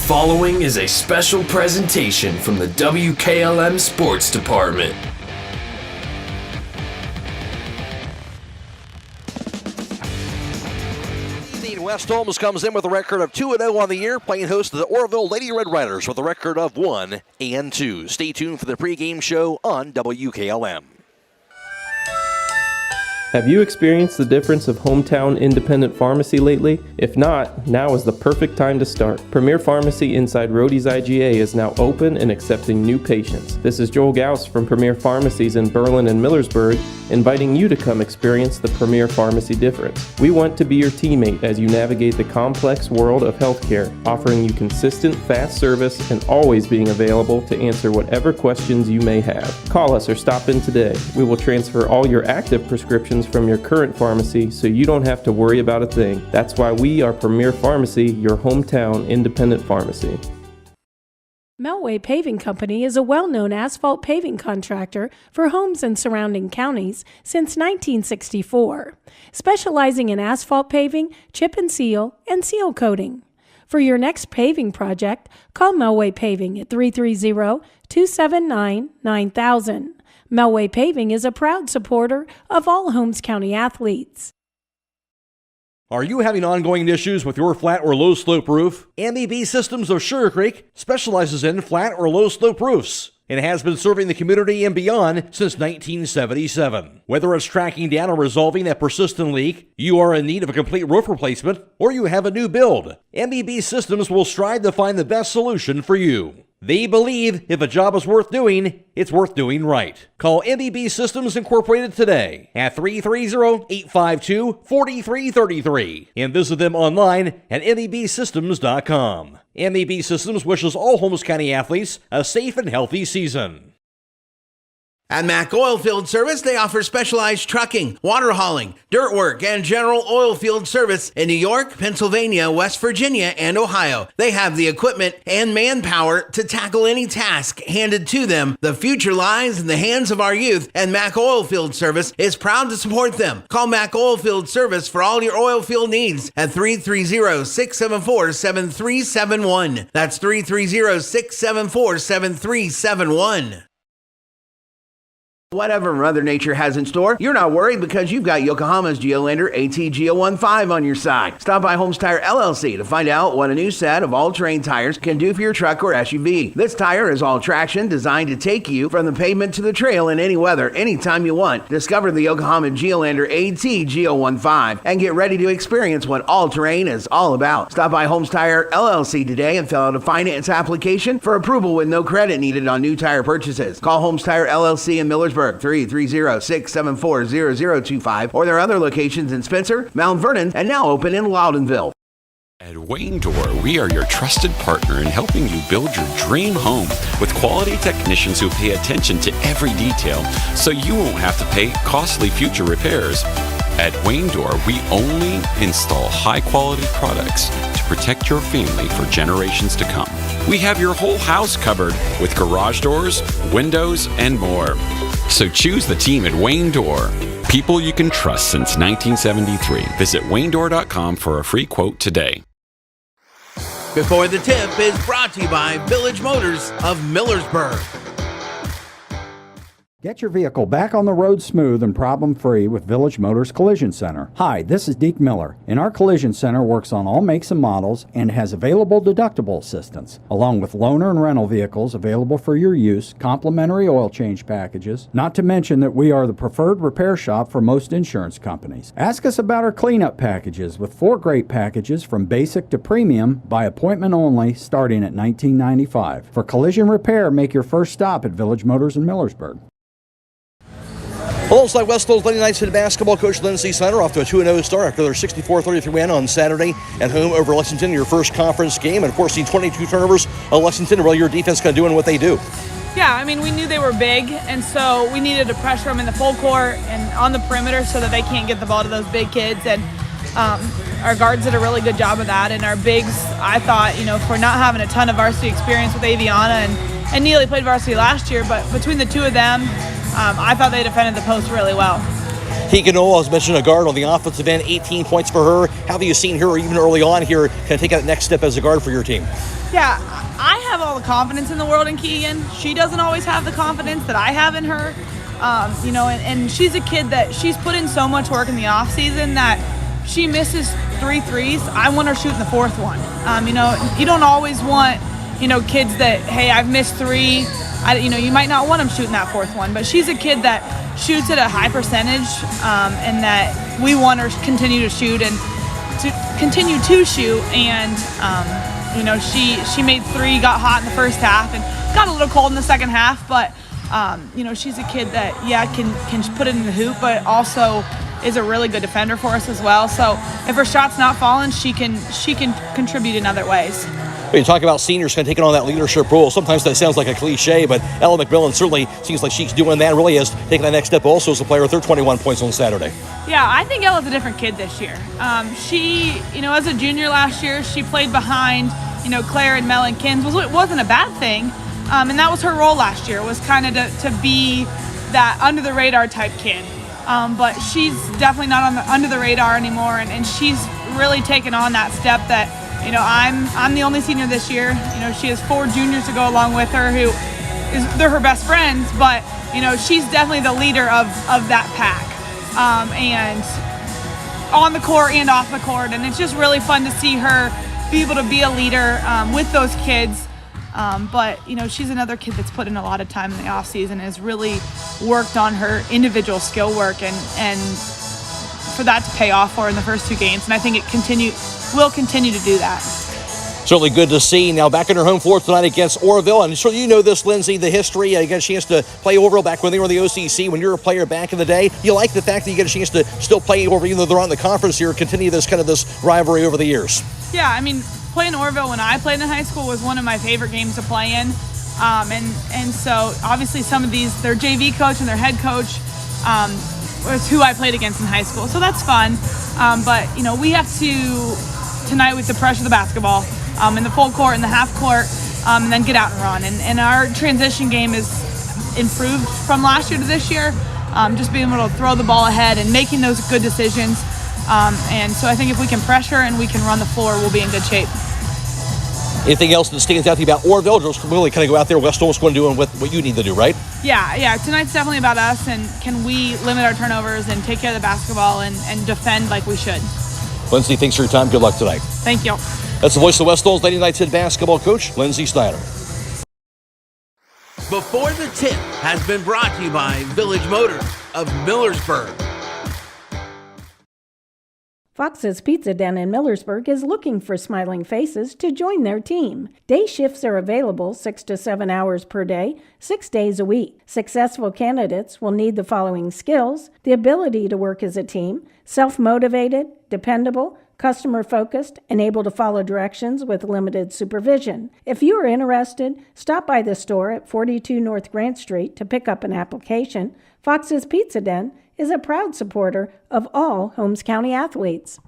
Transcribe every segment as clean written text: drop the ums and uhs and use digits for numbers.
following is a special presentation from the WKLM Sports Department. West Holmes comes in with a record of 2-0 on the year, playing host to the Orrville Lady Red Riders with a record of 1-2. Stay tuned for the pregame show on WKLM. Have you experienced the difference of hometown independent pharmacy lately? If not, now is the perfect time to start. Premier Pharmacy inside Rhodey's IGA is now open and accepting new patients. This is Joel Gauss from Premier Pharmacies in Berlin and Millersburg, inviting you to come experience the Premier Pharmacy difference. We want to be your teammate as you navigate the complex world of healthcare, offering you consistent, fast service and always being available to answer whatever questions you may have. Call us or stop in today. We will transfer all your active prescriptions from your current pharmacy so you don't have to worry about a thing. That's why we are Premier Pharmacy, your hometown independent pharmacy. Melway Paving Company is a well-known asphalt paving contractor for homes in surrounding counties since 1964, specializing in asphalt paving, chip and seal coating. For your next paving project, call Melway Paving at 330-279-9000. Melway Paving is a proud supporter of all Holmes County athletes. Are you having ongoing issues with your flat or low slope roof? MEB Systems of Sugar Creek specializes in flat or low slope roofs and has been serving the community and beyond since 1977. Whether it's tracking down or resolving a persistent leak, you are in need of a complete roof replacement, or you have a new build, MEB Systems will strive to find the best solution for you. They believe if a job is worth doing, it's worth doing right. Call MEB Systems Incorporated today at 330-852-4333 and visit them online at mebsystems.com. MEB Systems wishes all Holmes County athletes a safe and healthy season. At Mack Oilfield Service, they offer specialized trucking, water hauling, dirt work, and general oil field service in New York, Pennsylvania, West Virginia, and Ohio. They have the equipment and manpower to tackle any task handed to them. The future lies in the hands of our youth, and Mack Oilfield Service is proud to support them. Call Mack Oilfield Service for all your oil field needs at 330-674-7371. That's 330-674-7371. Whatever Mother Nature has in store, you're not worried because you've got Yokohama's Geolandar AT-Geo15 on your side. Stop by Holmes Tire LLC to find out what a new set of all-terrain tires can do for your truck or SUV. This tire is all traction, designed to take you from the pavement to the trail in any weather, anytime you want. Discover the Yokohama Geolandar AT-Geo15 and get ready to experience what all-terrain is all about. Stop by Holmes Tire LLC today and fill out a finance application for approval with no credit needed on new tire purchases. Call Holmes Tire LLC in Millersburg, 330-674-0025, or their other locations in Spencer, Mount Vernon, and now open in Loudonville. At Wayne Door, we are your trusted partner in helping you build your dream home with quality technicians who pay attention to every detail so you won't have to pay costly future repairs. At Wayne Door, we only install high-quality products to protect your family for generations to come. We have your whole house covered with garage doors, windows, and more. So choose the team at Wayne Door. People you can trust since 1973. Visit waynedoor.com for a free quote today. Before the Tip is brought to you by Village Motors of Millersburg. Get your vehicle back on the road smooth and problem-free with Village Motors Collision Center. Hi, this is Deke Miller, and our Collision Center works on all makes and models and has available deductible assistance, along with loaner and rental vehicles available for your use, complimentary oil change packages, not to mention that we are the preferred repair shop for most insurance companies. Ask us about our cleanup packages with 4 great packages from basic to premium by appointment only starting at $19.95. For collision repair, make your first stop at Village Motors in Millersburg. Alongside West Holmes Lady Knights head basketball coach Lindsey Snyder off to a 2-0 start after their 64-33 win on Saturday at home over Lexington, your first conference game. And, of course, seen 22 turnovers on Lexington. Really, your defense kind of doing what they do. Yeah, I mean, we knew they were big, and so we needed to pressure them in the full court and on the perimeter so that they can't get the ball to those big kids. And our guards did a really good job of that. And our bigs, I thought, for not having a ton of varsity experience with Aviana and Neely played varsity last year, but between the two of them, I thought they defended the post really well. Tegan Noel has mentioned a guard on the offensive end, 18 points for her. How have you seen her even early on here kind of take that next step as a guard for your team? Yeah, I have all the confidence in the world in Keegan. She doesn't always have the confidence that I have in her. And she's a kid that she's put in so much work in the off season that she misses 3 threes. I want her shooting the 4th one. You don't always want, kids that, hey, I've missed 3. You might not want them shooting that 4th one, but she's a kid that shoots at a high percentage, and that we want her to continue to shoot and to continue to shoot. And she made 3, got hot in the first half, and got a little cold in the second half. But she's a kid that can put it in the hoop, but also is a really good defender for us as well. So if her shot's not falling, she can contribute in other ways. When you talk about seniors kind of taking on that leadership role, sometimes that sounds like a cliche, but Ella McMillan certainly seems like she's doing that, really has taken that next step also as a player with her 21 points on Saturday. Yeah, I think Ella's a different kid this year. She, as a junior last year, she played behind, Claire and Mel and Kins. It wasn't a bad thing, and that was her role last year, was kind of to be that under-the-radar type kid. But she's definitely not under the radar anymore, and she's really taken on that step that, I'm the only senior this year. She has 4 juniors to go along with her they're her best friends, but, she's definitely the leader of that pack, and on the court and off the court. And it's just really fun to see her be able to be a leader with those kids. But she's another kid that's put in a lot of time in the off season, has really worked on her individual skill work, and for that to pay off for her in the first 2 games. And I think will continue to do that. Certainly good to see. Now back on her home floor tonight against Orrville. And so this, Lindsay, the history. You got a chance to play Orrville back when they were in the OCC, when you were a player back in the day. You like the fact that you get a chance to still play Orrville, even though they're on the conference here, continue this rivalry over the years. Yeah, playing Orrville when I played in high school was one of my favorite games to play in. And so obviously some of these, their JV coach and their head coach was who I played against in high school. So that's fun. But we have to, tonight with the pressure of the basketball, in the full court and the half court, and then get out and run. And our transition game is improved from last year to this year, just being able to throw the ball ahead and making those good decisions. And so I think if we can pressure and we can run the floor, we'll be in good shape. Anything else that stands out to you about Orrville? Just really kind of go out there, West Holmes going to do and with what you need to do, right? Yeah. Tonight's definitely about us, and can we limit our turnovers and take care of the basketball and defend like we should. Lindsay, thanks for your time. Good luck tonight. Thank you. That's the voice of West Holmes Lady Knights head basketball coach, Lindsay Snyder. Before the Tip has been brought to you by Village Motors of Millersburg. Fox's Pizza Den in Millersburg is looking for smiling faces to join their team. Day shifts are available 6 to 7 hours per day, 6 days a week. Successful candidates will need the following skills: the ability to work as a team, self-motivated, dependable, customer-focused, and able to follow directions with limited supervision. If you are interested, stop by the store at 42 North Grant Street to pick up an application. Fox's Pizza Den is a proud supporter of all Holmes County athletes.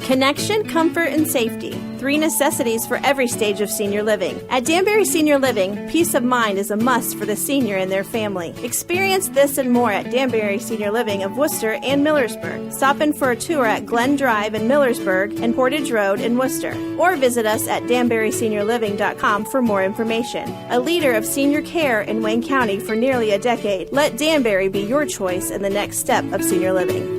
Connection, comfort, and safety. 3 necessities for every stage of senior living. At Danbury Senior Living, peace of mind is a must for the senior and their family. Experience this and more at Danbury Senior Living of Worcester and Millersburg. Stop in for a tour at Glen Drive in Millersburg and Portage Road in Worcester. Or visit us at danburyseniorliving.com for more information. A leader of senior care in Wayne County for nearly a decade, let Danbury be your choice in the next step of senior living.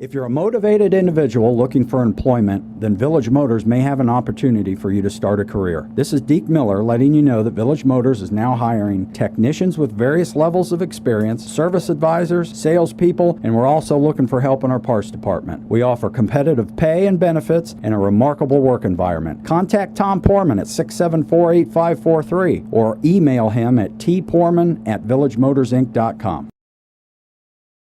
If you're a motivated individual looking for employment, then Village Motors may have an opportunity for you to start a career. This is Deke Miller letting you know that Village Motors is now hiring technicians with various levels of experience, service advisors, salespeople, and we're also looking for help in our parts department. We offer competitive pay and benefits and a remarkable work environment. Contact Tom Porman at 674-8543 or email him at tporman@villagemotorsinc.com.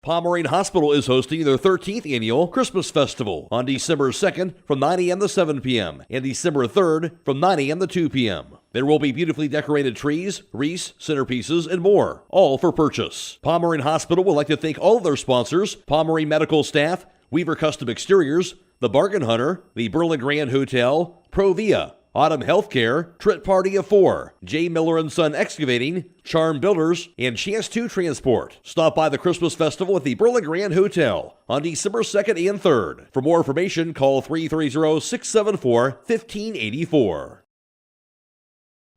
Pomeranian Hospital is hosting their 13th annual Christmas Festival on December 2nd from 9 a.m. to 7 p.m. and December 3rd from 9 a.m. to 2 p.m. There will be beautifully decorated trees, wreaths, centerpieces, and more, all for purchase. Pomeranian Hospital would like to thank all of their sponsors: Pomeranian Medical Staff, Weaver Custom Exteriors, The Bargain Hunter, the Berlin Grand Hotel, Provia, Autumn Healthcare, Trit Party of 4, J. Miller & Son Excavating, Charm Builders, and Chance 2 Transport. Stop by the Christmas Festival at the Berlin Grand Hotel on December 2nd and 3rd. For more information, call 330-674-1584.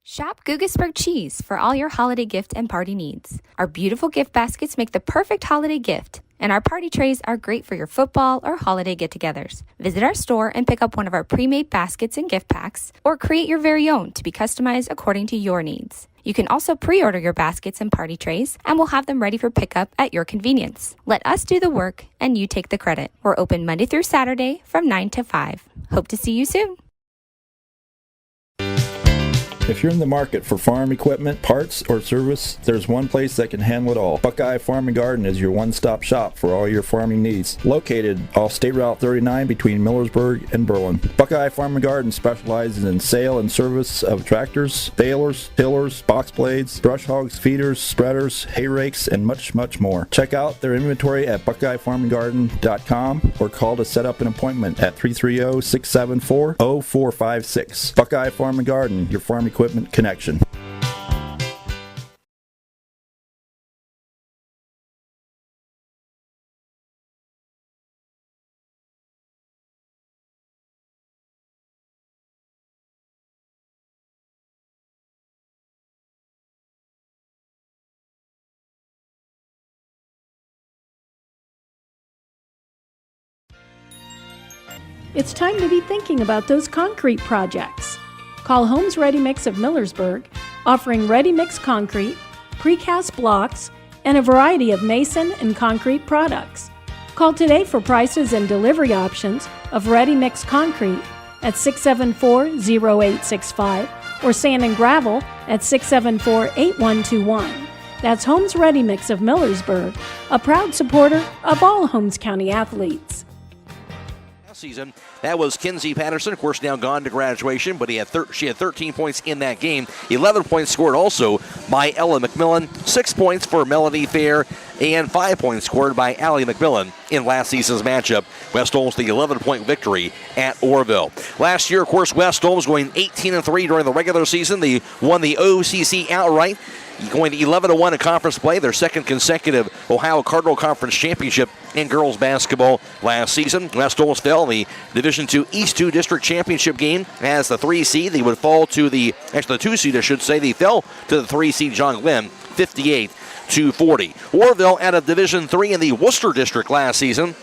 Shop Guggisberg Cheese for all your holiday gift and party needs. Our beautiful gift baskets make the perfect holiday gift, and our party trays are great for your football or holiday get-togethers. Visit our store and pick up one of our pre-made baskets and gift packs, or create your very own to be customized according to your needs. You can also pre-order your baskets and party trays, and we'll have them ready for pickup at your convenience. Let us do the work, and you take the credit. We're open Monday through Saturday from 9 to 5. Hope to see you soon. If you're in the market for farm equipment, parts, or service, there's one place that can handle it all. Buckeye Farm and Garden is your one-stop shop for all your farming needs. Located off State Route 39 between Millersburg and Berlin. Buckeye Farm and Garden specializes in sale and service of tractors, balers, tillers, box blades, brush hogs, feeders, spreaders, hay rakes, and much, much more. Check out their inventory at BuckeyeFarmandGarden.com or call to set up an appointment at 330-674-0456. Buckeye Farm and Garden, your farm equipment connection. It's time to be thinking about those concrete projects. Call Homes Ready Mix of Millersburg, offering ready mix concrete, precast blocks, and a variety of mason and concrete products. Call today for prices and delivery options of ready mix concrete at 674-0865 or sand and gravel at 674-8121. That's Homes Ready Mix of Millersburg, a proud supporter of all Holmes County athletes. Season. That was Kinsey Patterson, of course, now gone to graduation, but she had 13 points in that game. 11 points scored also by Ella McMillan, 6 points for Melody Fair, and 5 points scored by Allie McMillan in last season's matchup. West Holmes the 11-point victory at Orrville. Last year, of course, West Holmes going 18-3 during the regular season. They won the OCC outright, going 11-1 in conference play, their second consecutive Ohio Cardinal Conference championship in girls basketball last season. West Holmes fell in the Division II East 2 District Championship game as the 3 seed. They would fall to the 2 seed, I should say. They fell to the 3 seed John Glenn, 58-40. Orrville out of Division III in the Worcester District last season.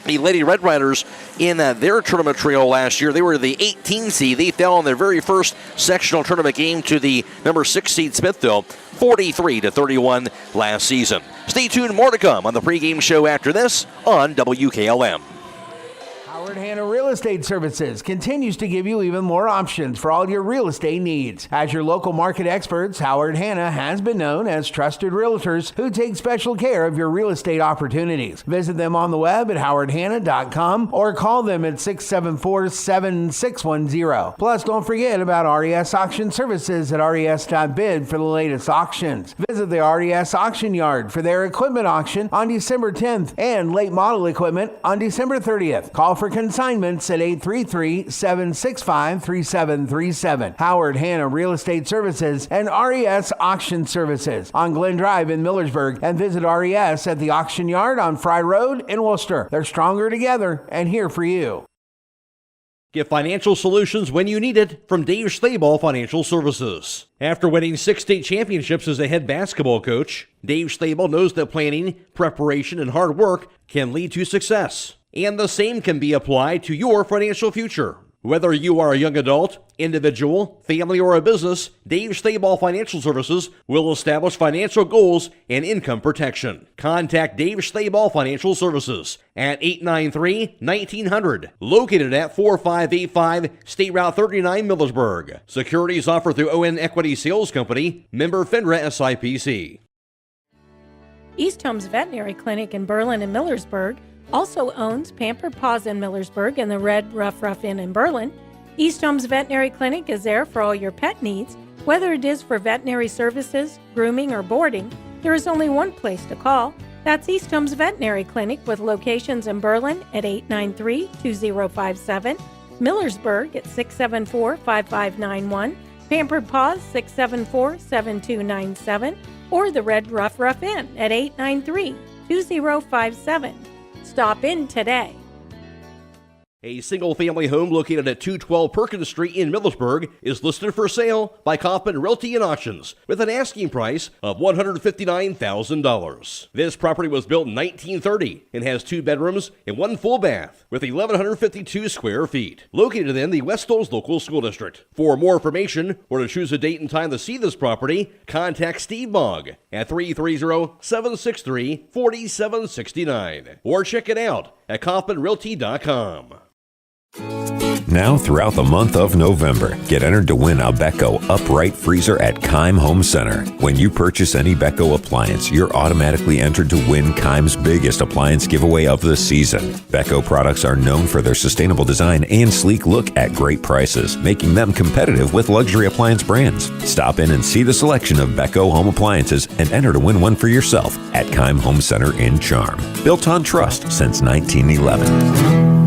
The Lady Red Riders in their tournament trio last year, they were the 18 seed. They fell in their very first sectional tournament game to the number 6 seed Smithville, 43-31 last season. Stay tuned, more to come on the pregame show after this on WKLM. Howard Hanna Real Estate Services continues to give you even more options for all your real estate needs. As your local market experts, Howard Hanna has been known as trusted realtors who take special care of your real estate opportunities. Visit them on the web at howardhanna.com or call them at 674-7610. Plus, don't forget about RES Auction Services at res.bid for the latest auctions. Visit the RES Auction Yard for their equipment auction on December 10th and late model equipment on December 30th. Call for consignments at 833-765-3737. Howard Hanna Real Estate Services and RES Auction Services on Glen Drive in Millersburg, and visit RES at the Auction Yard on Fry Road in Worcester. They're stronger together and here for you. Get financial solutions when you need it from Dave Stayball Financial Services. After winning 6 state championships as a head basketball coach, Dave Stayball knows that planning, preparation, and hard work can lead to success. And the same can be applied to your financial future. Whether you are a young adult, individual, family, or a business, Dave Stayball Financial Services will establish financial goals and income protection. Contact Dave Stayball Financial Services at 893-1900, located at 4585 State Route 39, Millersburg. Securities offered through ON Equity Sales Company, member FINRA SIPC. East Holmes Veterinary Clinic in Berlin and Millersburg also owns Pampered Paws in Millersburg and the Red Rough Inn in Berlin. East Holmes Veterinary Clinic is there for all your pet needs. Whether it is for veterinary services, grooming, or boarding, there is only one place to call. That's East Holmes Veterinary Clinic with locations in Berlin at 893-2057, Millersburg at 674-5591, Pampered Paws 674-7297, or the Red Rough Inn at 893-2057. Stop in today. A single-family home located at 212 Perkins Street in Millersburg is listed for sale by Kaufman Realty and Auctions with an asking price of $159,000. This property was built in 1930 and has 2 bedrooms and 1 full bath with 1,152 square feet. Located in the West Holmes Local School District. For more information or to choose a date and time to see this property, contact Steve Mogg at 330-763-4769 or check it out at KaufmanRealty.com. Now throughout the month of November, get entered to win a Beko upright freezer at Keim Home Center. When you purchase any Beko appliance, you're automatically entered to win Keim's biggest appliance giveaway of the season. Beko products are known for their sustainable design and sleek look at great prices, making them competitive with luxury appliance brands. Stop in and see the selection of Beko home appliances and enter to win one for yourself at Keim Home Center in Charm. Built on trust since 1911.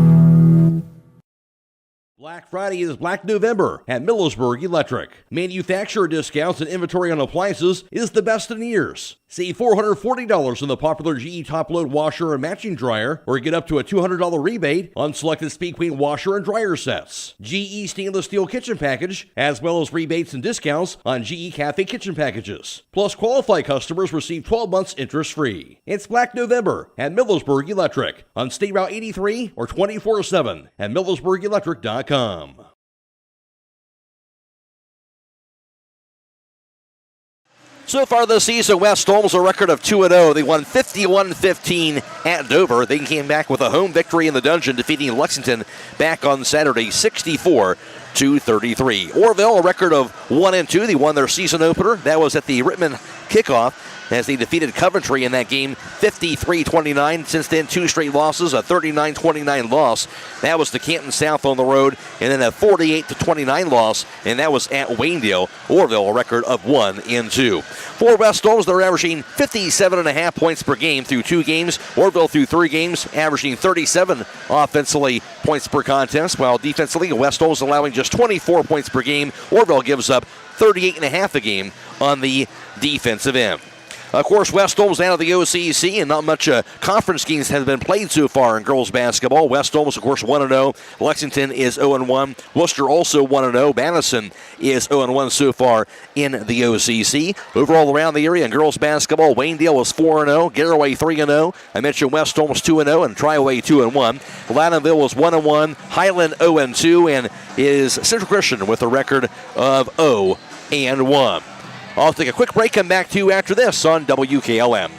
Black Friday is Black November at Millersburg Electric. Manufacturer discounts and inventory on appliances is the best in years. Save $440 on the popular GE top-load washer and matching dryer, or get up to a $200 rebate on selected Speed Queen washer and dryer sets. GE stainless steel kitchen package, as well as rebates and discounts on GE Cafe kitchen packages. Plus, qualified customers receive 12 months interest-free. It's Black November at Millersburg Electric on State Route 83 or 24/7 at millersburgelectric.com. So far this season, West Holmes a record of 2-0. They won 51-15 at Dover. They came back with a home victory in the Dungeon, defeating Lexington back on Saturday, 64-33. Orrville a record of 1-2. They won their season opener. That was at the Rittman kickoff, as they defeated Coventry in that game 53-29. Since then, 2 straight losses, a 39-29 loss. That was to Canton South on the road, and then a 48-29 loss, and that was at Waynedale. Orrville a record of 1-2. For West Holmes, they're averaging 57.5 points per game through 2 games. Orrville through 3 games, averaging 37 offensively points per contest, while defensively, West Holmes allowing just 24 points per game. Orrville gives up 38.5 a game on the defensive end. Of course, West Holmes out of the OCC, and not much conference games have been played so far in girls basketball. West Holmes, of course, 1-0. Lexington is 0-1. Worcester also 1-0. Madison is 0-1 so far in the OCC. Overall around the area in girls basketball, Waynedale was 4-0. Garraway 3-0. I mentioned West Holmes 2-0 and Triway 2-1. Loudonville was 1-1. Highland 0-2, and is Central Christian with a record of 0-1. I'll take a quick break, come back to you after this on WKLM.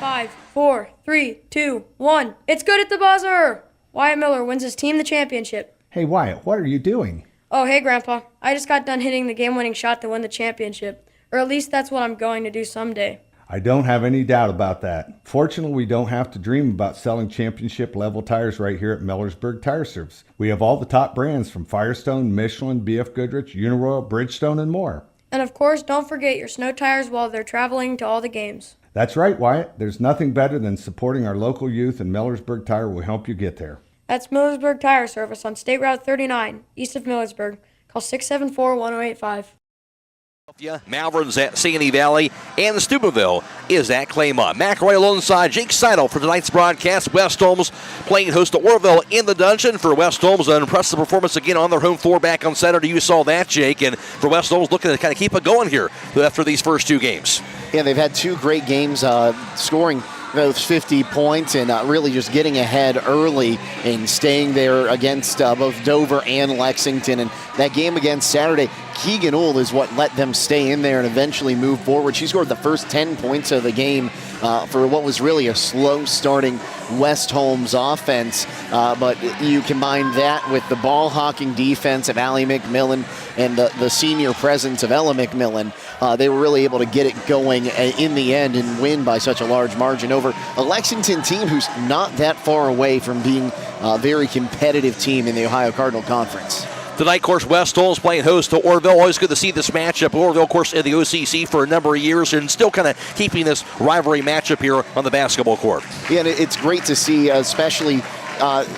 5, 4, 3, 2, 1. It's good at the buzzer! Wyatt Miller wins his team the championship. Hey, Wyatt, what are you doing? Oh, hey, Grandpa. I just got done hitting the game-winning shot to win the championship. Or at least that's what I'm going to do someday. I don't have any doubt about that. Fortunately, we don't have to dream about selling championship-level tires right here at Millersburg Tire Service. We have all the top brands from Firestone, Michelin, BF Goodrich, Uniroyal, Bridgestone, and more. And of course, don't forget your snow tires while they're traveling to all the games. That's right, Wyatt. There's nothing better than supporting our local youth, and Millersburg Tire will help you get there. That's Millersburg Tire Service on State Route 39, east of Millersburg. Call 674-1085. Malvern's at Sandy Valley, and Steubenville is at Claymont. McRoy alongside Jake Sidle for tonight's broadcast. West Holmes playing host to Orrville in the Dungeon. For West Holmes, an impressive performance again on their home floor back on Saturday. You saw that, Jake. And for West Holmes, looking to kind of keep it going here after these first 2 games. Yeah, they've had 2 great games, scoring those 50 points and really just getting ahead early and staying there against both Dover and Lexington. And that game against Saturday, Keegan Uhl is what let them stay in there and eventually move forward. She scored the first 10 points of the game for what was really a slow-starting West Holmes offense. But you combine that with the ball-hawking defense of Allie McMillan and the senior presence of Ella McMillan. They were really able to get it going in the end and win by such a large margin over a Lexington team who's not that far away from being a very competitive team in the Ohio Cardinal Conference. Tonight, of course, West Holmes playing host to Orrville. Always good to see this matchup. Orrville, of course, in the OCC for a number of years and still kind of keeping this rivalry matchup here on the basketball court. Yeah, and it's great to see, especially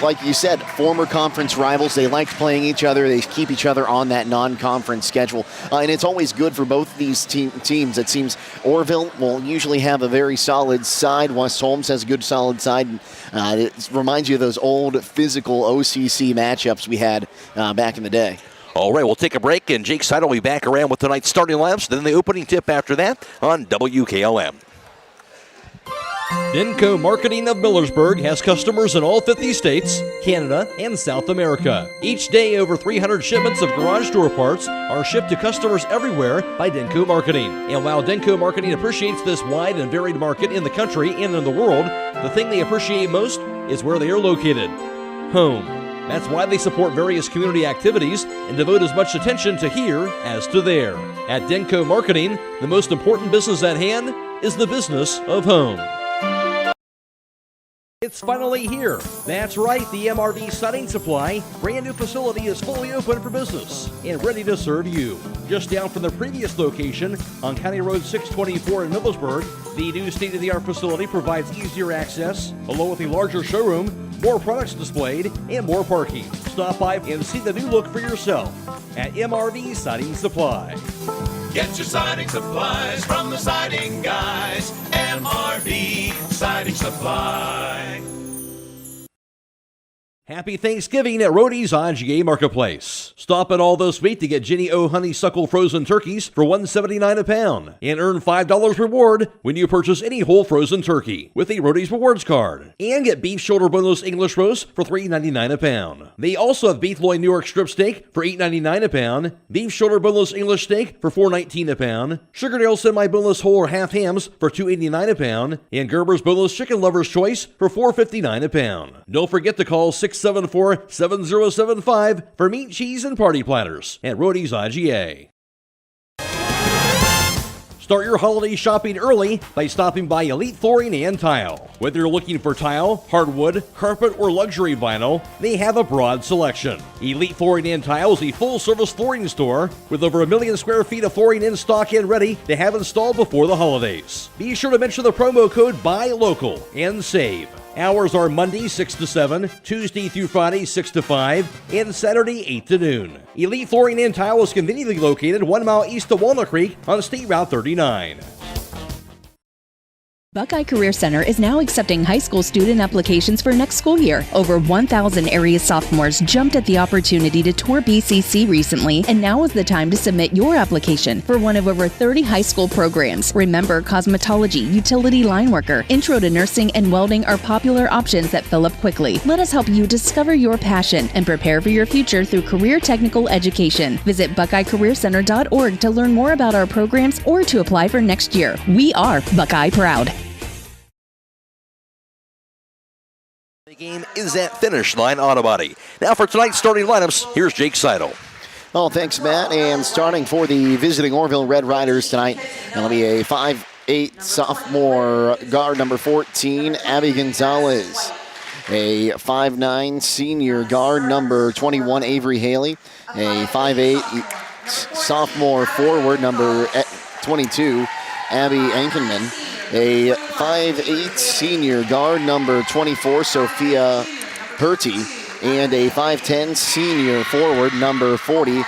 like you said, former conference rivals. They liked playing each other. They keep each other on that non-conference schedule. And it's always good for both these teams. It seems Orrville will usually have a very solid side. West Holmes has a good solid side. It reminds you of those old physical OCC matchups we had back in the day. All right, we'll take a break, and Jake Sidle will be back around with tonight's starting lineups. Then the opening tip after that on WKLM. Denko Marketing of Millersburg has customers in all 50 states, Canada, and South America. Each day, over 300 shipments of garage door parts are shipped to customers everywhere by Denko Marketing. And while Denko Marketing appreciates this wide and varied market in the country and in the world, the thing they appreciate most is where they are located: home. That's why they support various community activities and devote as much attention to here as to there. At Denko Marketing, the most important business at hand is the business of home. It's finally here. That's right, the MRV Siding Supply brand new facility is fully open for business and ready to serve you. Just down from the previous location on County Road 624 in Millersburg, the new state-of-the-art facility provides easier access, along with a larger showroom, more products displayed, and more parking. Stop by and see the new look for yourself at MRV Siding Supply. Get your siding supplies from the siding guys. MRV Siding Supply. Happy Thanksgiving at Rody's IGA Marketplace. Stop in all this week to get Jenny O Honeysuckle frozen turkeys for $1.79 a pound and earn $5 reward when you purchase any whole frozen turkey with a Rody's Rewards card. And get beef shoulder boneless English roast for $3.99 a pound. They also have beef loin New York strip steak for $8.99 a pound, beef shoulder boneless English steak for $4.19 a pound, Sugardale semi-boneless whole or half hams for $2.89 a pound, and Gerber's boneless chicken lover's choice for $4.59 a pound. Don't forget to call 674-7075 for meat, cheese, and party platters at Rody's IGA. Start your holiday shopping early by stopping by Elite Flooring and Tile. Whether you're looking for tile, hardwood, carpet, or luxury vinyl, they have a broad selection. Elite Flooring and Tile is a full-service flooring store with over 1 million square feet of flooring in stock and ready to have installed before the holidays. Be sure to mention the promo code BUYLOCAL and save. Hours are Monday 6 to 7, Tuesday through Friday 6 to 5, and Saturday 8 to noon. Elite Flooring and Tile is conveniently located 1 mile east of Walnut Creek on State Route 39. Buckeye Career Center is now accepting high school student applications for next school year. Over 1,000 area sophomores jumped at the opportunity to tour BCC recently, and now is the time to submit your application for one of over 30 high school programs. Remember, cosmetology, utility line worker, intro to nursing, and welding are popular options that fill up quickly. Let us help you discover your passion and prepare for your future through career technical education. Visit BuckeyeCareerCenter.org to learn more about our programs or to apply for next year. We are Buckeye Proud. The game is at Finish Line Auto Body. Now for tonight's starting lineups, here's Jake Sidle. Oh, thanks, Matt. And starting for the visiting Orrville Red Riders tonight, it'll be a 5'8" sophomore guard, number 14, Abby Gonzalez. A 5'9" senior guard, number 21, Avery Haley. A 5'8" sophomore forward, number 22, Abby Ankenman. A 5'8" senior guard, number 24, Sophia Purty. And a 5'10" senior forward, number 40,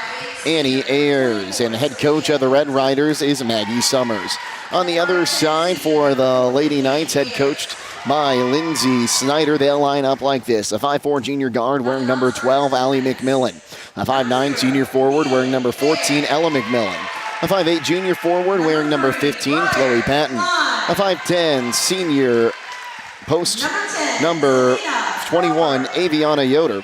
Annie Ayers. And head coach of the Red Riders is Maggie Summers. On the other side for the Lady Knights, head coached by Lindsay Snyder, they'll line up like this. A 5'4" junior guard wearing number 12, Allie McMillan. A 5'9" junior forward wearing number 14, Ella McMillan. A 5'8" junior forward wearing number 15, Chloe Patton. A 5'10" senior post number 21, Aviana Yoder.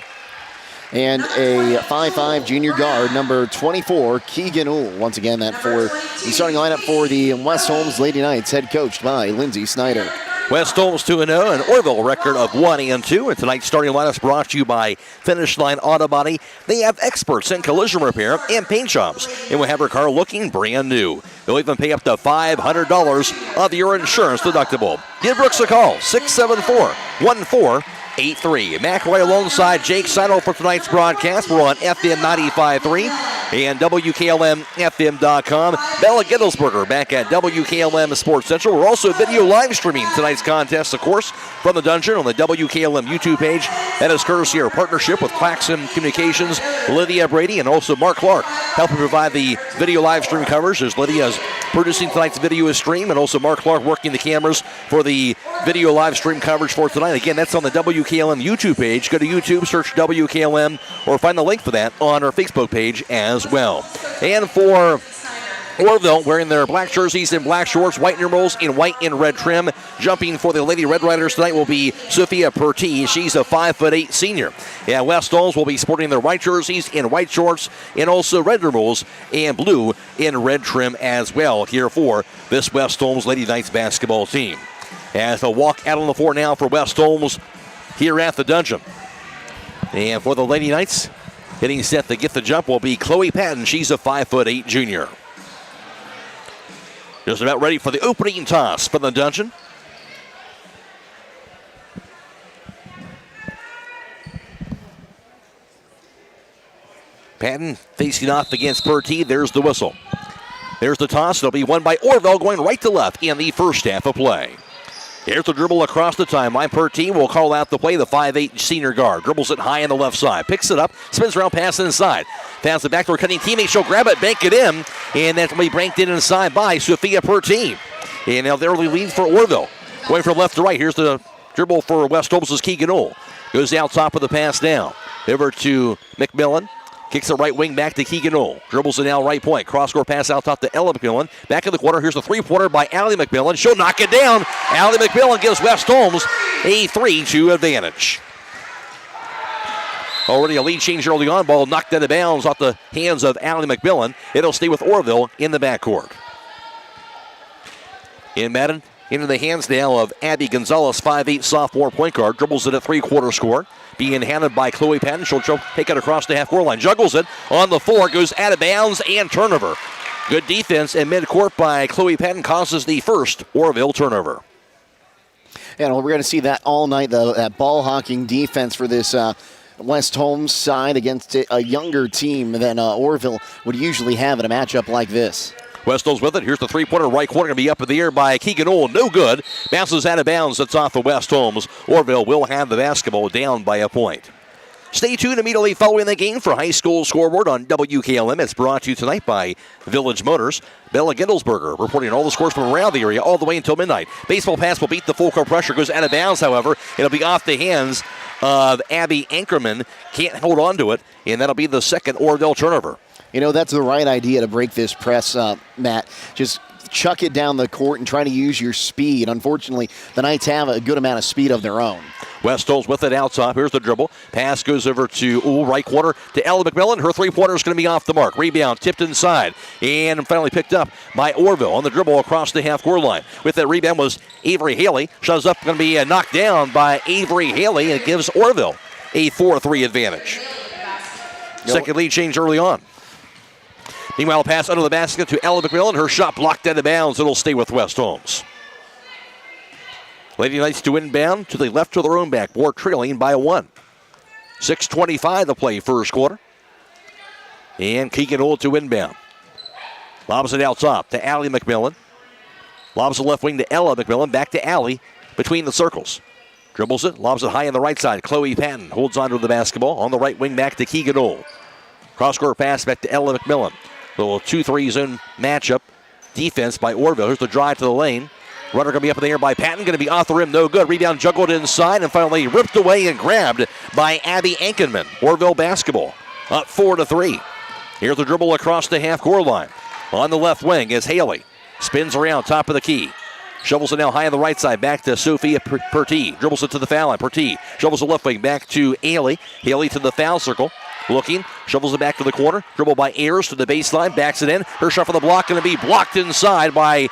And a 5'5" junior guard, number 24, Keegan Uhl. Once again, that for the starting lineup for the West Holmes Lady Knights, head coached by Lindsay Snyder. West Holmes 2-0, an Orrville record of 1-2. And tonight's starting lineups brought to you by Finish Line Auto Body. They have experts in collision repair and paint jobs, and will have your car looking brand new. They'll even pay up to $500 of your insurance deductible. Give Brooks a call, 674-1483. McRoy alongside Jake Sidle for tonight's broadcast. We're on FM 95.3 and WKLM-FM.com. Bella Gittelsberger back at WKLM Sports Central. We're also video live streaming tonight's contest, of course, from the dungeon on the WKLM YouTube page. That is courtesy of our partnership with Claxon Communications, Lydia, Brady, and also Mark Clark, helping provide the video live stream coverage as Lydia is producing tonight's video stream, and also Mark Clark working the cameras for the video live stream coverage for tonight. Again, that's on the WKLM YouTube page. Go to YouTube, search WKLM, or find the link for that on our Facebook page as well. And for Orrville, wearing their black jerseys and black shorts, white numerals in white and red trim. Jumping for the Lady Red Riders tonight will be Sophia Pertee. She's a 5'8" senior. And West Holmes will be sporting their white jerseys and white shorts, and also red numerals and blue in red trim as well here for this West Holmes Lady Knights basketball team. As they'll walk out on the floor now for West Holmes here at the dungeon. And for the Lady Knights, hitting set to get the jump will be Chloe Patton. She's a 5'8" junior. Just about ready for the opening toss from the dungeon. Patton facing off against Pertee. There's the whistle. There's the toss. It'll be won by Orrville, going right to left in the first half of play. Here's the dribble across the timeline. Pertee will call out the play, the 5'8" senior guard. Dribbles it high on the left side. Picks it up, spins around, pass inside. Pass it back to her cutting teammate. She'll grab it, bank it in, and that will be banked in inside by Sophia Pertee. And now the early lead for Orrville. Going from left to right. Here's the dribble for West Holmes' Keegan Knoll. Goes out top of the pass now. Over to McMillan. Kicks the right wing back to Keegan Knoll. Dribbles it now right point. Cross-court pass out top to Ella McMillan. Back in the corner. Here's the three-pointer by Allie McMillan. She'll knock it down. Allie McMillan gives West Holmes a 3-2 advantage. Already a lead change early on. Ball knocked out of bounds off the hands of Allie McMillan. It'll stay with Orrville in the backcourt. In Madden, into the hands now of Abby Gonzalez, 5'8" sophomore point guard. Dribbles it at three-quarter score. Being handled by Chloe Patton. She'll take it across the half-court line. Juggles it on the floor. Goes out of bounds and turnover. Good defense in midcourt by Chloe Patton causes the first Orrville turnover. And we're going to see that all night, though, that ball-hawking defense for this West Holmes side against a younger team than Orrville would usually have in a matchup like this. West Holmes with it. Here's the three-pointer right corner. Going to be up in the air by Keegan Knoll. No good. Bounces out of bounds. That's off the West Holmes. Orrville will have the basketball down by a point. Stay tuned immediately following the game for High School Scoreboard on WKLM. It's brought to you tonight by Village Motors. Bella Gittelsberger reporting all the scores from around the area all the way until midnight. Baseball pass will beat the full court pressure. Goes out of bounds, however. It'll be off the hands of Abby Ankerman. Can't hold on to it, and that'll be the second Orrville turnover. You know, that's the right idea to break this press up, Matt. Just chuck it down the court and try to use your speed. Unfortunately, the Knights have a good amount of speed of their own. West Holmes with it out top. Here's the dribble. Pass goes over to right corner to Ella McMillan. Her three-pointer is going to be off the mark. Rebound tipped inside and finally picked up by Orrville on the dribble across the half-court line. With that rebound was Avery Haley. Shows up, going to be knocked down by Avery Haley, and it gives Orrville a 4-3 advantage. Second lead change early on. Meanwhile, pass under the basket to Ella McMillan. Her shot blocked out of bounds. It'll stay with West Holmes. Lady Knights to inbound to the left of their own backboard, trailing by 1. 6:25 to play first quarter. And Keegan Knoll to inbound. Lobs it out top to Allie McMillan. Lobs the left wing to Ella McMillan. Back to Allie between the circles. Dribbles it, lobs it high on the right side. Chloe Patton holds onto the basketball. On the right wing back to Keegan Knoll. Cross-court pass back to Ella McMillan. Little 2-3 zone matchup. Defense by Orrville. Here's the drive to the lane. Runner going to be up in the air by Patton. Going to be off the rim. No good. Rebound juggled inside and finally ripped away and grabbed by Abby Ankenman. Orrville basketball up 4-3. Here's the dribble across the half-court line. On the left wing is Haley. Spins around top of the key. Shovels it now high on the right side. Back to Sophia Pertee. Dribbles it to the foul line. Pertee shovels the left wing back to Haley. Haley to the foul circle. Looking, shovels it back to the corner. Dribble by Ayers to the baseline, backs it in. Her shot for the block going to be blocked inside by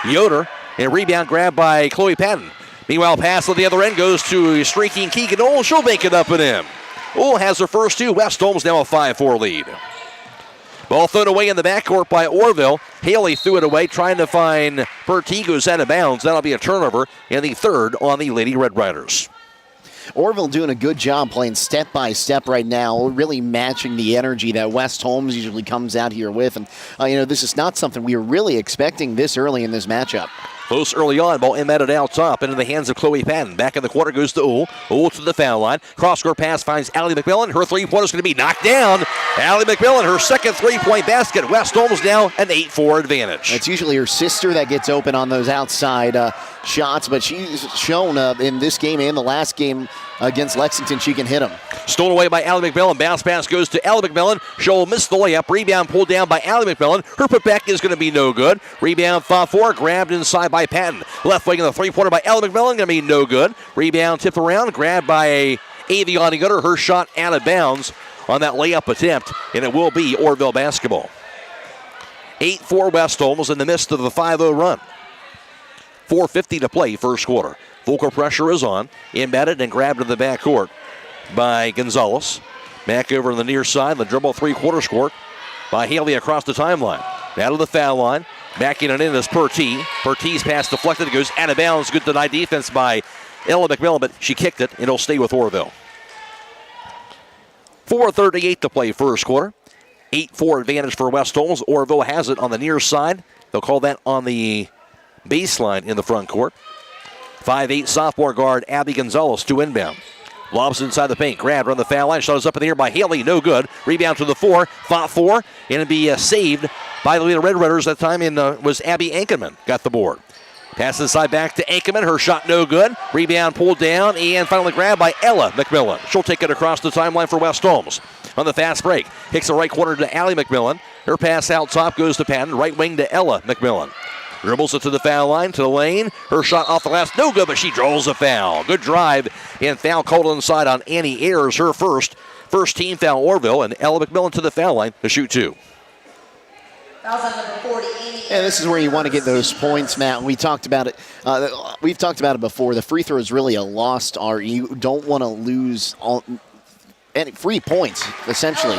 Yoder. And rebound grab by Chloe Patton. Meanwhile, pass on the other end goes to streaking Keegan Knoll. She'll make it up and in. Knoll has her first two. West Holmes now a 5-4 lead. Ball thrown away in the backcourt by Orrville. Haley threw it away, trying to find Pertee, goes out of bounds. That'll be a turnover, and the third on the Lady Red Riders. Orrville doing a good job playing step by step right now, really matching the energy that West Holmes usually comes out here with. And, this is not something we were really expecting this early in this matchup. Close early on, ball embedded out top into the hands of Chloe Patton. Back in the corner goes to Uhl. Uhl to the foul line. Cross-court pass finds Allie McMillan. Her three-pointer is going to be knocked down. Allie McMillan, her second three-point basket. West Holmes now an 8-4 advantage. It's usually her sister that gets open on those outside shots, but she's shown in this game and the last game against Lexington she can hit them. Stolen away by Allie McMillan. Bounce pass goes to Allie McMillan. She'll miss the layup. Rebound pulled down by Allie McMillan. Her putback is going to be no good. Rebound 5-4. Grabbed inside by Patton. Left wing in the three-pointer by Allie McMillan. Going to be no good. Rebound tipped around. Grabbed by Aviani Gutter. Her shot out of bounds on that layup attempt, and it will be Orrville basketball. 8-4 West Holmes in the midst of the 5-0 run. 4:50 to play first quarter. Full pressure is on. Embedded and grabbed in the backcourt by Gonzalez. Back over on the near side. The dribble three-quarter score by Haley across the timeline. Out of the foul line. Backing it in is Pertee. Pertee's pass deflected. It goes out of bounds. Good denied defense by Ella McMillan, but she kicked it, and it'll stay with Orrville. 4:38 to play first quarter. 8-4 advantage for West Holmes. Orrville has it on the near side. They'll call that on the baseline in the front court. 5'8" sophomore guard Abby Gonzalez to inbound. Lobs inside the paint. Grabbed on the foul line. Shot is up in the air by Haley. No good. Rebound to the 4. Fought 4. And it'll be saved by the Lydia Red Runners. That time was Abby Ankerman. Got the board. Pass inside back to Ankerman. Her shot no good. Rebound pulled down and finally grabbed by Ella McMillan. She'll take it across the timeline for West Holmes. On the fast break. Kicks the right corner to Allie McMillan. Her pass out top goes to Patton. Right wing to Ella McMillan. Dribbles it to the foul line, to the lane. Her shot off the glass, no good, but she draws a foul. Good drive, and foul called inside on Annie Ayers, her first team foul Orrville, and Ella McMillan to the foul line to shoot 2. And this is where you want to get those points, Matt. We talked about it. We've talked about it before. The free throw is really a lost art. You don't want to lose any free points, essentially,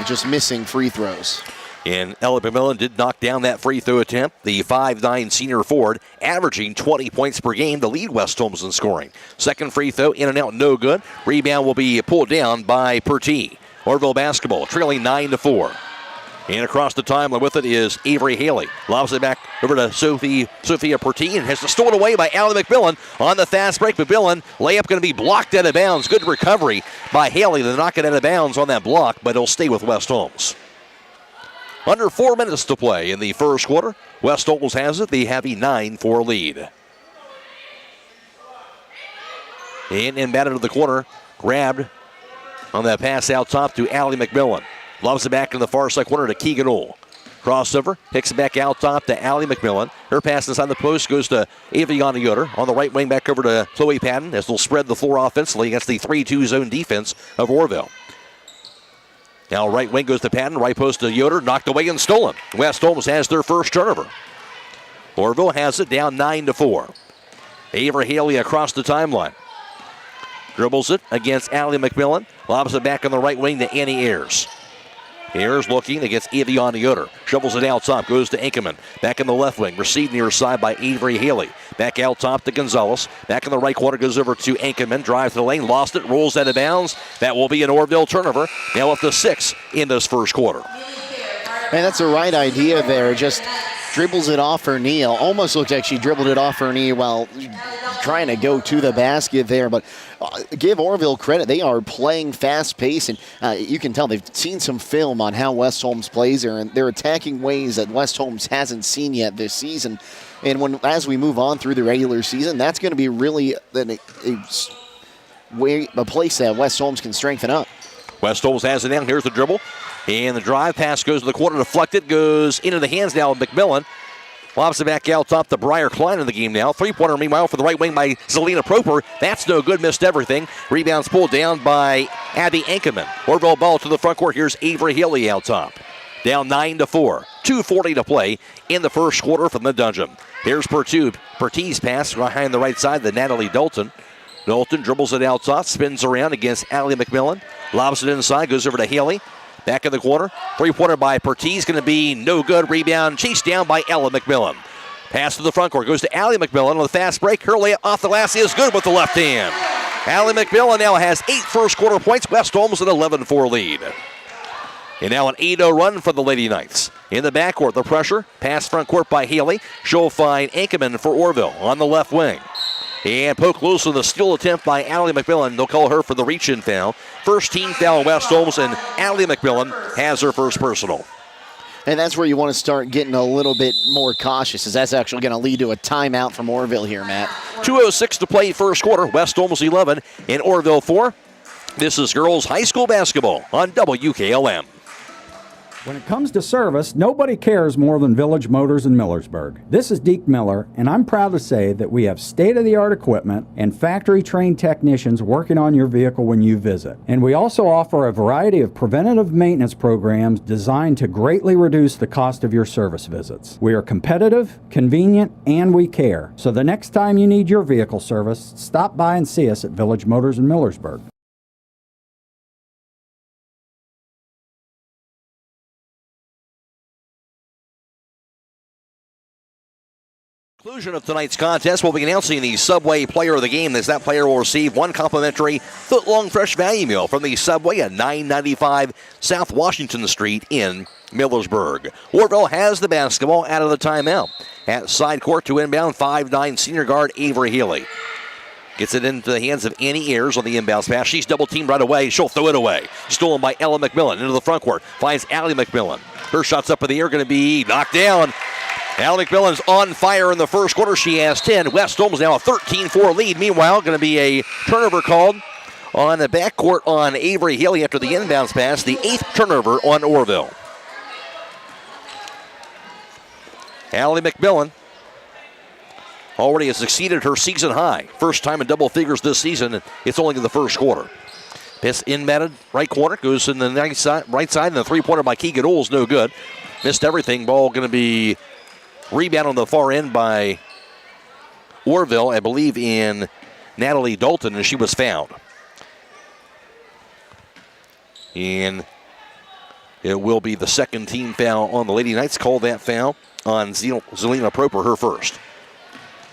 just missing free throws. And Ella McMillan did knock down that free throw attempt. The 5'9" senior forward, averaging 20 points per game to lead West Holmes in scoring. Second free throw, in and out, no good. Rebound will be pulled down by Pertee. Orrville basketball, trailing 9-4. And across the timeline with it is Avery Haley. Lobs it back over to Sophia Pertee and has to stolen away by Allie McMillan on the fast break. McMillan, layup going to be blocked out of bounds. Good recovery by Haley to knock it out of bounds on that block, but it'll stay with West Holmes. Under 4 minutes to play in the first quarter. West Holmes has it. They have a 9-4 lead. And inbounded to the corner. Grabbed on that pass out top to Allie McMillan. Loves it back in the far side corner to Keegan Uhl. Crossover. Picks it back out top to Allie McMillan. Her pass inside the post goes to Aviana Yoder. On the right wing back over to Chloe Patton as they'll spread the floor offensively against the 3-2 zone defense of Orrville. Now right wing goes to Patton, right post to Yoder, knocked away and stolen. West Holmes has their first turnover. Orrville has it down 9-4. Avery Haley across the timeline. Dribbles it against Allie McMillan. Lobs it back on the right wing to Annie Ayers. Ayers looking against Aviana Yoder. Shovels it out top, goes to Ankerman. Back in the left wing, received near side by Avery Haley. Back out top to Gonzalez. Back in the right corner, goes over to Ankerman. Drives to the lane, lost it, rolls out of bounds. That will be an Orrville turnover. Now up to 6 in this first quarter. Man, that's the right idea there. Just dribbles it off her knee. Almost looked like she dribbled it off her knee while trying to go to the basket there. But give Orrville credit. They are playing fast pace, and you can tell they've seen some film on how West Holmes plays there, and they're attacking ways that West Holmes hasn't seen yet this season. And as we move on through the regular season, that's going to be really a place that West Holmes can strengthen up. West Holmes has it down. Here's the dribble. And the drive pass goes to the corner, deflected, goes into the hands now of McMillan. Lobs it back out top to Briar Klein in the game now. Three-pointer, meanwhile, for the right wing by Zelina Proper. That's no good, missed everything. Rebounds pulled down by Abby Ankerman. Orrville ball to the front court. Here's Avery Haley out top. Down 9-4. 2:40 to play in the first quarter from the dungeon. Here's Pertee's pass behind the right side to Natalie Dalton. Dalton dribbles it out top, spins around against Allie McMillan. Lobs it inside, goes over to Haley. Back in the corner. Three-pointer by Pertee's going to be no good. Rebound chased down by Ella McMillan. Pass to the front court. Goes to Allie McMillan on the fast break. Her layup off the glass is good with the left hand. Allie McMillan now has 8 first-quarter points. West Holmes an 11-4 lead. And now an 8-0 run for the Lady Knights. In the backcourt, the pressure. Pass front court by Haley. She'll find Ankerman for Orrville on the left wing. And poke loose on the steal attempt by Allie McMillan. They'll call her for the reach-in foul. First team foul West Holmes, and Allie McMillan has her first personal. And that's where you want to start getting a little bit more cautious, as that's actually going to lead to a timeout from Orrville here, Matt. 2:06 to play first quarter. West Holmes 11 and Orrville 4. This is girls high school basketball on WKLM. When it comes to service, nobody cares more than Village Motors in Millersburg. This is Deke Miller, and I'm proud to say that we have state-of-the-art equipment and factory-trained technicians working on your vehicle when you visit. And we also offer a variety of preventative maintenance programs designed to greatly reduce the cost of your service visits. We are competitive, convenient, and we care. So the next time you need your vehicle service, stop by and see us at Village Motors in Millersburg. Conclusion of tonight's contest, we'll be announcing the Subway Player of the Game, as that player will receive 1 complimentary foot-long fresh value meal from the Subway at 995 South Washington Street in Millersburg. Orrville has the basketball out of the timeout. At side court to inbound, 5'9" senior guard Avery Healy. Gets it into the hands of Annie Ayers on the inbounds pass. She's double-teamed right away. She'll throw it away. Stolen by Ella McMillan into the front court. Finds Allie McMillan. Her shot's up in the air, going to be knocked down. Allie McMillan's on fire in the first quarter. She has 10. West Holmes now a 13-4 lead. Meanwhile, going to be a turnover called on the backcourt on Avery Healy after the inbounds pass. The 8th turnover on Orrville. Allie McMillan already has exceeded her season high. First time in double figures this season, and it's only in the first quarter. This inbounded right corner goes in the right side, and the three-pointer by Keegan Oles no good. Missed everything. Ball going to be rebound on the far end by Orrville, I believe, in Natalie Dalton, and she was fouled. And it will be the second team foul on the Lady Knights. Call that foul on Zelina Proper, her first.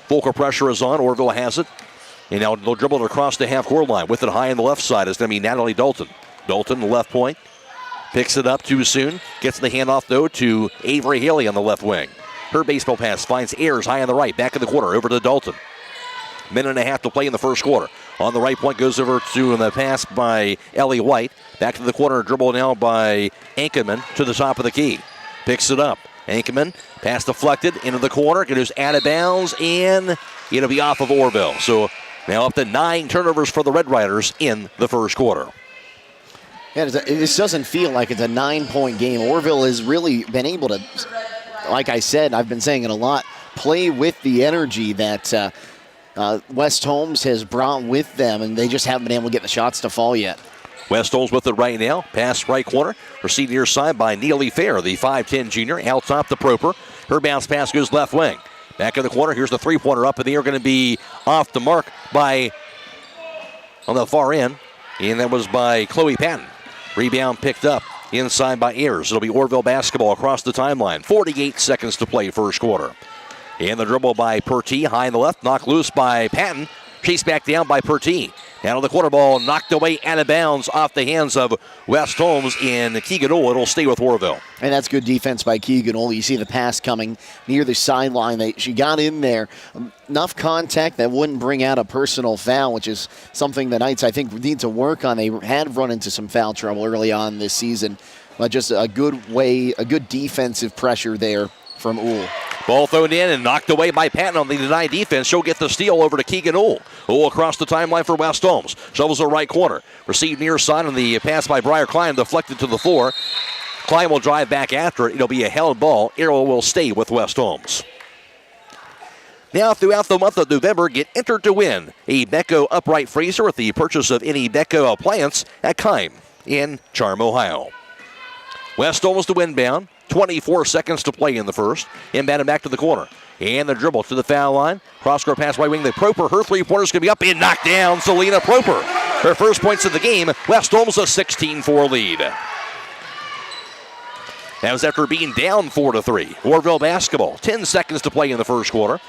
Volker pressure is on. Orrville has it. And now they'll dribble it across the half-court line. With it high on the left side is going to be Natalie Dalton. Dalton, the left point. Picks it up too soon. Gets the handoff, though, to Avery Haley on the left wing. Her baseball pass finds Ayers high on the right. Back in the corner, over to Dalton. Minute and a half to play in the first quarter. On the right point, goes over to the pass by Ellie White. Back to the corner, dribble now by Ankerman to the top of the key. Picks it up. Ankerman, pass deflected into the corner. Goes out of bounds, and it'll be off of Orrville. So now up to 9 turnovers for the Red Riders in the first quarter. Yeah, this doesn't feel like it's a 9-point game. Orrville has really been able to, like I said, I've been saying it a lot, play with the energy that West Holmes has brought with them, and they just haven't been able to get the shots to fall yet. West Holmes with it right now. Pass right corner. Received near side by Neely Fair, the 5'10 junior. Out top to Proper. Her bounce pass goes left wing. Back in the corner. Here's the three-pointer up in the air. Going to be off the mark by, on the far end. And that was by Chloe Patton. Rebound picked up inside by Ayers. It'll be Orrville basketball across the timeline. 48 seconds to play first quarter. And the dribble by Pertee. High in the left. Knocked loose by Patton. Chased back down by Pertee. Down on the quarter ball, knocked away out of bounds off the hands of West Holmes in Keegan Ohl. It'll stay with Orrville. And that's good defense by Keegan Ohl. You see the pass coming near the sideline. She got in there. Enough contact that wouldn't bring out a personal foul, which is something the Knights, I think, need to work on. They had run into some foul trouble early on this season. But just a good defensive pressure there from Ohl. Ball thrown in and knocked away by Patton on the denied defense. She'll get the steal over to Keegan Ohl. Ohl across the timeline for West Holmes. Shovels the right corner. Received near side on the pass by Briar Klein, deflected to the floor. Klein will drive back after it. It'll be a held ball. Arrow will stay with West Holmes. Now, throughout the month of November, get entered to win a Becco upright freezer with the purchase of any Becco appliance at Keim in Charm, Ohio. West Holmes to inbound. 24 seconds to play in the first. Inbound and back to the corner. And the dribble to the foul line. Cross-court pass right wing. The Proper. Her three-pointer's going to be up and knocked down. Selena Proper. Her first points of the game. West Holmes a 16-4 lead. That was after being down 4-3. Orrville basketball. 10 seconds to play in the first quarter.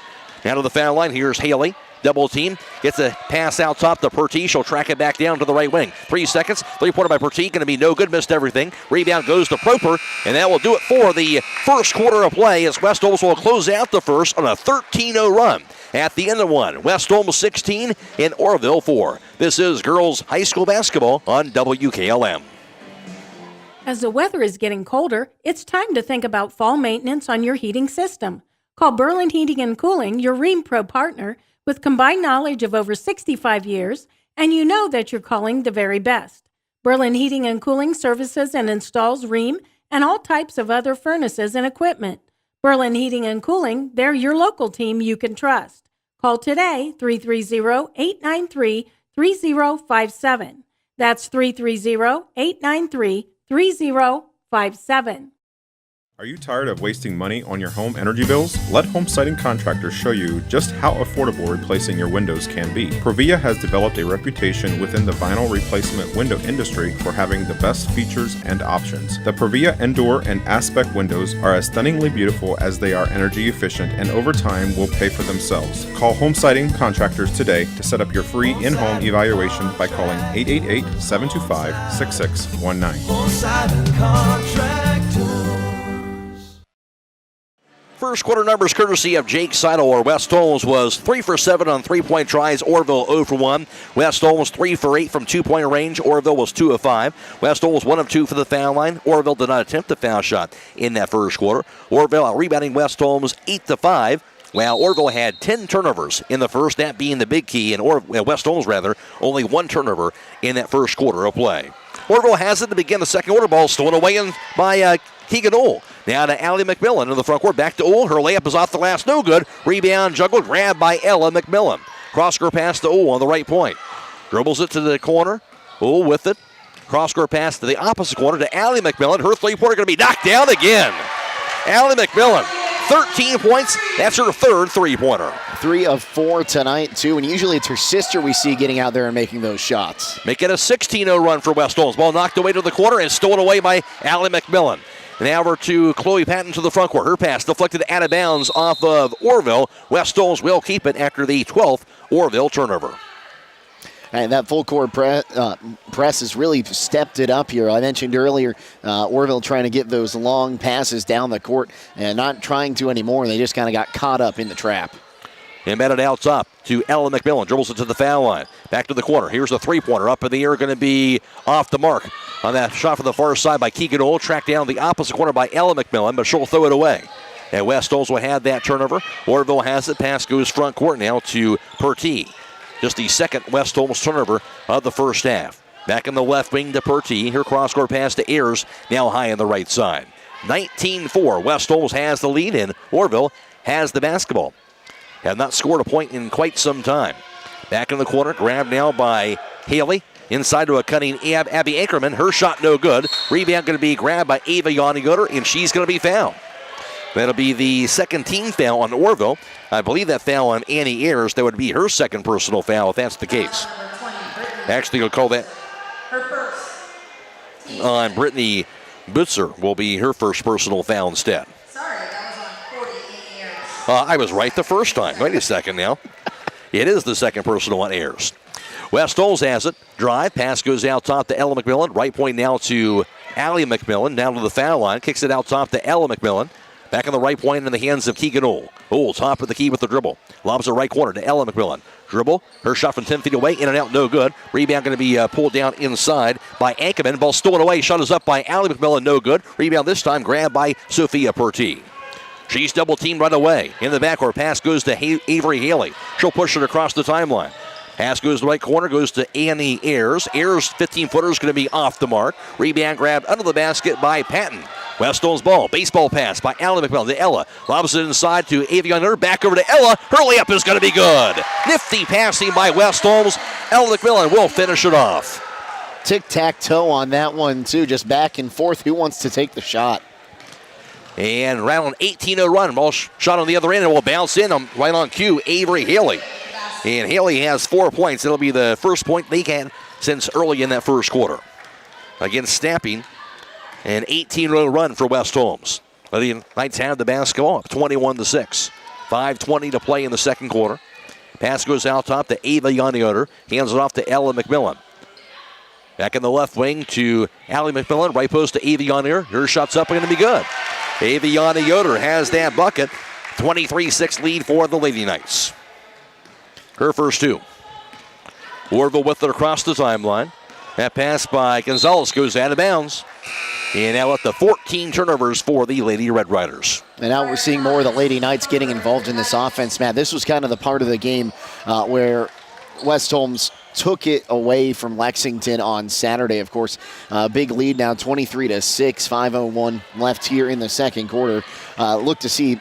Now to the foul line. Here's Haley. Double team. Gets a pass out top to Pertee. She'll track it back down to the right wing. 3 seconds. 3-pointer by Pertee. Going to be no good. Missed everything. Rebound goes to Proper. And that will do it for the first quarter of play as West Holmes will close out the first on a 13-0 run. At the end of one, West Holmes 16 and Orrville 4. This is girls high school basketball on WKLM. As the weather is getting colder, it's time to think about fall maintenance on your heating system. Call Berlin Heating and Cooling, your Rheem Pro partner, with combined knowledge of over 65 years, and you know that you're calling the very best. Berlin Heating and Cooling services and installs Rheem and all types of other furnaces and equipment. Berlin Heating and Cooling, they're your local team you can trust. Call today, 330-893-3057. That's 330-893-3057. Are you tired of wasting money on your home energy bills? Let Home Siding Contractors show you just how affordable replacing your windows can be. Provia has developed a reputation within the vinyl replacement window industry for having the best features and options. The Provia Endure and Aspect windows are as stunningly beautiful as they are energy efficient, and over time will pay for themselves. Call Home Siding Contractors today to set up your free in-home evaluation by calling 888-725-6619. Home Siding Contractors. First quarter numbers courtesy of Jake Sidle, or West Holmes was 3 for 7 on 3-point tries. Orrville 0 for 1. West Holmes 3 for 8 from 2-point range. Orrville was 2 of 5. West Holmes 1 of 2 for the foul line. Orrville did not attempt a foul shot in that first quarter. Orrville out rebounding West Holmes 8-5. Well, Orrville had 10 turnovers in the first, that being the big key, and West Holmes only 1 turnover in that first quarter of play. Orrville has it to begin the second quarter. Ball stolen away by Keegan Ohl. Now to Allie McMillan in the front court. Back to Ohl. Her layup is off the glass. No good. Rebound juggled. Grabbed by Ella McMillan. Cross-court pass to Ohl on the right point. Dribbles it to the corner. Ohl with it. Cross-court pass to the opposite corner to Allie McMillan. Her three-pointer going to be knocked down again. Allie McMillan, 13 points. That's her third three-pointer. 3 of 4 tonight, too. And usually it's her sister we see getting out there and making those shots. Make it a 16-0 run for West Holmes. Ball knocked away to the corner and stolen away by Allie McMillan. Now over to Chloe Patton to the front court. Her pass deflected out of bounds off of Orrville. West Holmes will keep it after the 12th Orrville turnover. And that full court press has really stepped it up here. I mentioned earlier Orrville trying to get those long passes down the court and not trying to anymore. They just kind of got caught up in the trap. Embedded out top to Ella McMillan. Dribbles it to the foul line. Back to the corner. Here's the three-pointer. Up in the air, going to be off the mark on that shot from the far side by Keegan Ohl. Tracked down the opposite corner by Ella McMillan, but she'll throw it away. And West Holmes will have that turnover. Orrville has it. Pass goes front court now to Pertee. Just the second West Holmes turnover of the first half. Back in the left wing to Pertee. Her cross-court pass to Ayers, now high on the right side. 19-4. West Holmes has the lead, and Orrville has the basketball. Have not scored a point in quite some time. Back in the corner, grabbed now by Haley. Inside to a cutting Abby Ankerman. Her shot no good. Rebound going to be grabbed by Ava Yanigoder, and she's going to be fouled. That'll be the second team foul on Orrville. I believe that foul on Annie Ayers, that would be her second personal foul if that's the case. Actually, you'll call that on Brittany Butzer will be her first personal foul instead. I was right the first time. Wait a second now. It is the second personal on Ayers. West Holmes has it. Drive. Pass goes out top to Ella McMillan. Right point now to Allie McMillan. Down to the foul line. Kicks it out top to Ella McMillan. Back on the right point in the hands of Keegan Ohl. Ohl top of the key with the dribble. Lobs the right corner to Ella McMillan. Dribble. Her shot from 10 feet away. In and out. No good. Rebound going to be pulled down inside by Ankerman. Ball stolen away. Shot is up by Allie McMillan. No good. Rebound this time grabbed by Sophia Pertee. She's double-teamed right away. In the backcourt, pass goes to Avery Haley. She'll push it across the timeline. Pass goes to the right corner, goes to Annie Ayers. Ayers' 15-footer is going to be off the mark. Rebound grabbed under the basket by Patton. West Holmes ball. Baseball pass by Allie McMillan to Ella. Lobs it inside to Avion. Back over to Ella. Her layup is going to be good. Nifty passing by West Holmes. Ella McMillan will finish it off. Tic-tac-toe on that one, too. Just back and forth. Who wants to take the shot? And right on 18-0 run. Ball shot on the other end and will bounce in right on cue. Avery Haley. And Haley has 4 points. It'll be the first point they had since early in that first quarter. Again, snapping an 18-0 run for West Holmes. The Knights have the basketball up 21-6. 5:20 to play in the second quarter. Pass goes out top to Ava Yoder. Hands it off to Ella McMillan. Back in the left wing to Allie McMillan. Right post to Ava Yoder. Her shot's up and going to be good. Ava Yoder has that bucket. 23-6 lead for the Lady Knights. Her first two. Orrville with it across the timeline. That pass by Gonzalez goes out of bounds. And now at the 14 turnovers for the Lady Red Riders. And now we're seeing more of the Lady Knights getting involved in this offense, Matt. This was kind of the part of the game where West Holmes took it away from Lexington on Saturday. Of course, big lead now, 23-6, 5:01 left here in the second quarter. Look to see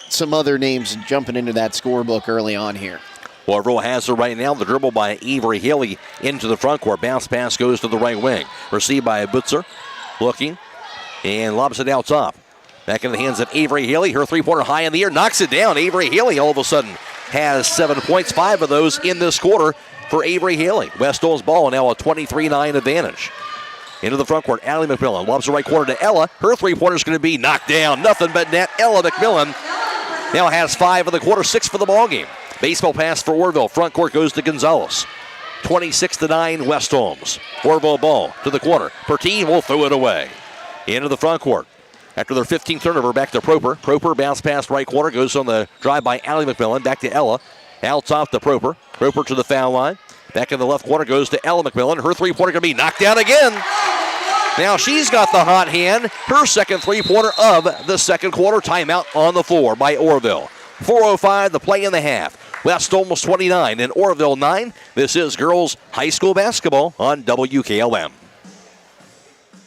some other names jumping into that scorebook early on here. Orrville has it right now. The dribble by Avery Haley into the front court. Bounce pass goes to the right wing. Received by Butzer. Looking and lobs it out top. Back in the hands of Avery Haley. Her three-pointer high in the air. Knocks it down. Avery Haley all of a sudden has 7 points. 5 of those in this quarter for Avery Haley. West Holmes ball now a 23-9 advantage. Into the front court. Allie McMillan lobs the right corner to Ella. Her three-pointer is going to be knocked down. Nothing but net. Ella McMillan now has 5 of the quarter. 6 for the ball game. Baseball pass for Orrville. Front court goes to Gonzalez. 26-9 West Holmes. Orrville ball to the corner. Pertine will throw it away. Into the front court. After their 15th turnover, back to Proper. Proper bounce pass right corner. Goes on the drive by Allie McMillan. Back to Ella. Out top to Proper. Proper to the foul line. Back in the left corner goes to Ella McMillan. Her three-pointer going to be knocked down again. Now she's got the hot hand. Her second three-pointer of the second quarter. Timeout on the floor by Orrville. 4:05 the play in the half. West Holmes 29 and Orrville 9. This is girls high school basketball on WKLM.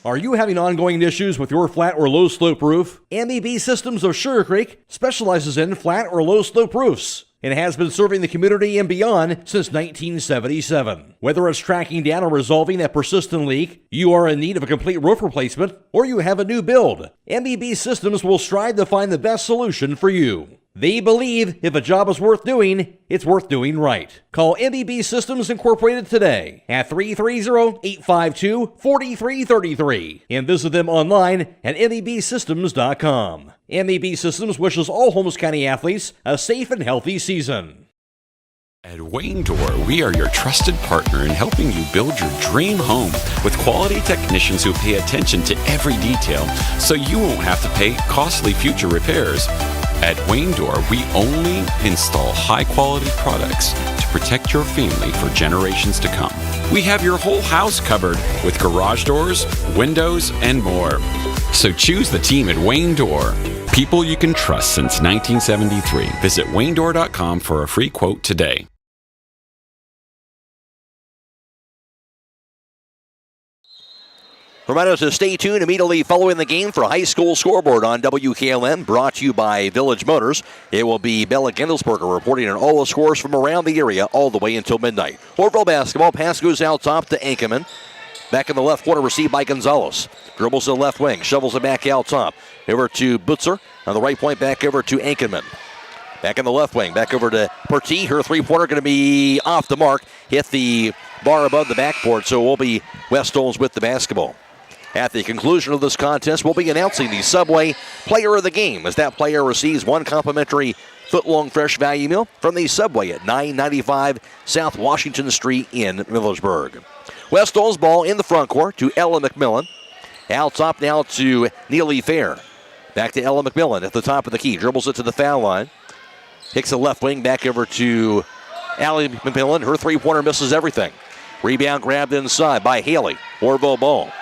Are you having ongoing issues with your flat or low slope roof? MEB Systems of Sugar Creek specializes in flat or low slope roofs and has been serving the community and beyond since 1977. Whether it's tracking down or resolving a persistent leak, you are in need of a complete roof replacement, or you have a new build, MEB Systems will strive to find the best solution for you. They believe if a job is worth doing, it's worth doing right. Call MEB Systems Incorporated today at 330-852-4333 and visit them online at mebsystems.com. MEB Systems wishes all Holmes County athletes a safe and healthy season. At Wayne Door, we are your trusted partner in helping you build your dream home with quality technicians who pay attention to every detail so you won't have to pay costly future repairs. At Wayne Door, we only install high-quality products to protect your family for generations to come. We have your whole house covered with garage doors, windows, and more. So choose the team at Wayne Door. People you can trust since 1973. Visit waynedoor.com for a free quote today. Remind us to stay tuned immediately following the game for High School Scoreboard on WKLM, brought to you by Village Motors. It will be Bella Gendelsberger reporting on all the scores from around the area all the way until midnight. Orrville basketball, pass goes out top to Ankerman. Back in the left corner, received by Gonzalez. Dribbles to the left wing, shovels it back out top. Over to Butzer. On the right point, back over to Ankerman. Back in the left wing, back over to Pertine. Her three-pointer going to be off the mark. Hit the bar above the backboard, so it will be West Holmes with the basketball. At the conclusion of this contest, we'll be announcing the Subway Player of the Game, as that player receives one complimentary foot-long fresh value meal from the Subway at 995 South Washington Street in Millersburg. West Holmes ball in the front court to Ella McMillan. Out top now to Neely Fair. Back to Ella McMillan at the top of the key. Dribbles it to the foul line. Kicks the left wing back over to Allie McMillan. Her three-pointer misses everything. Rebound grabbed inside by Haley. Orrville ball.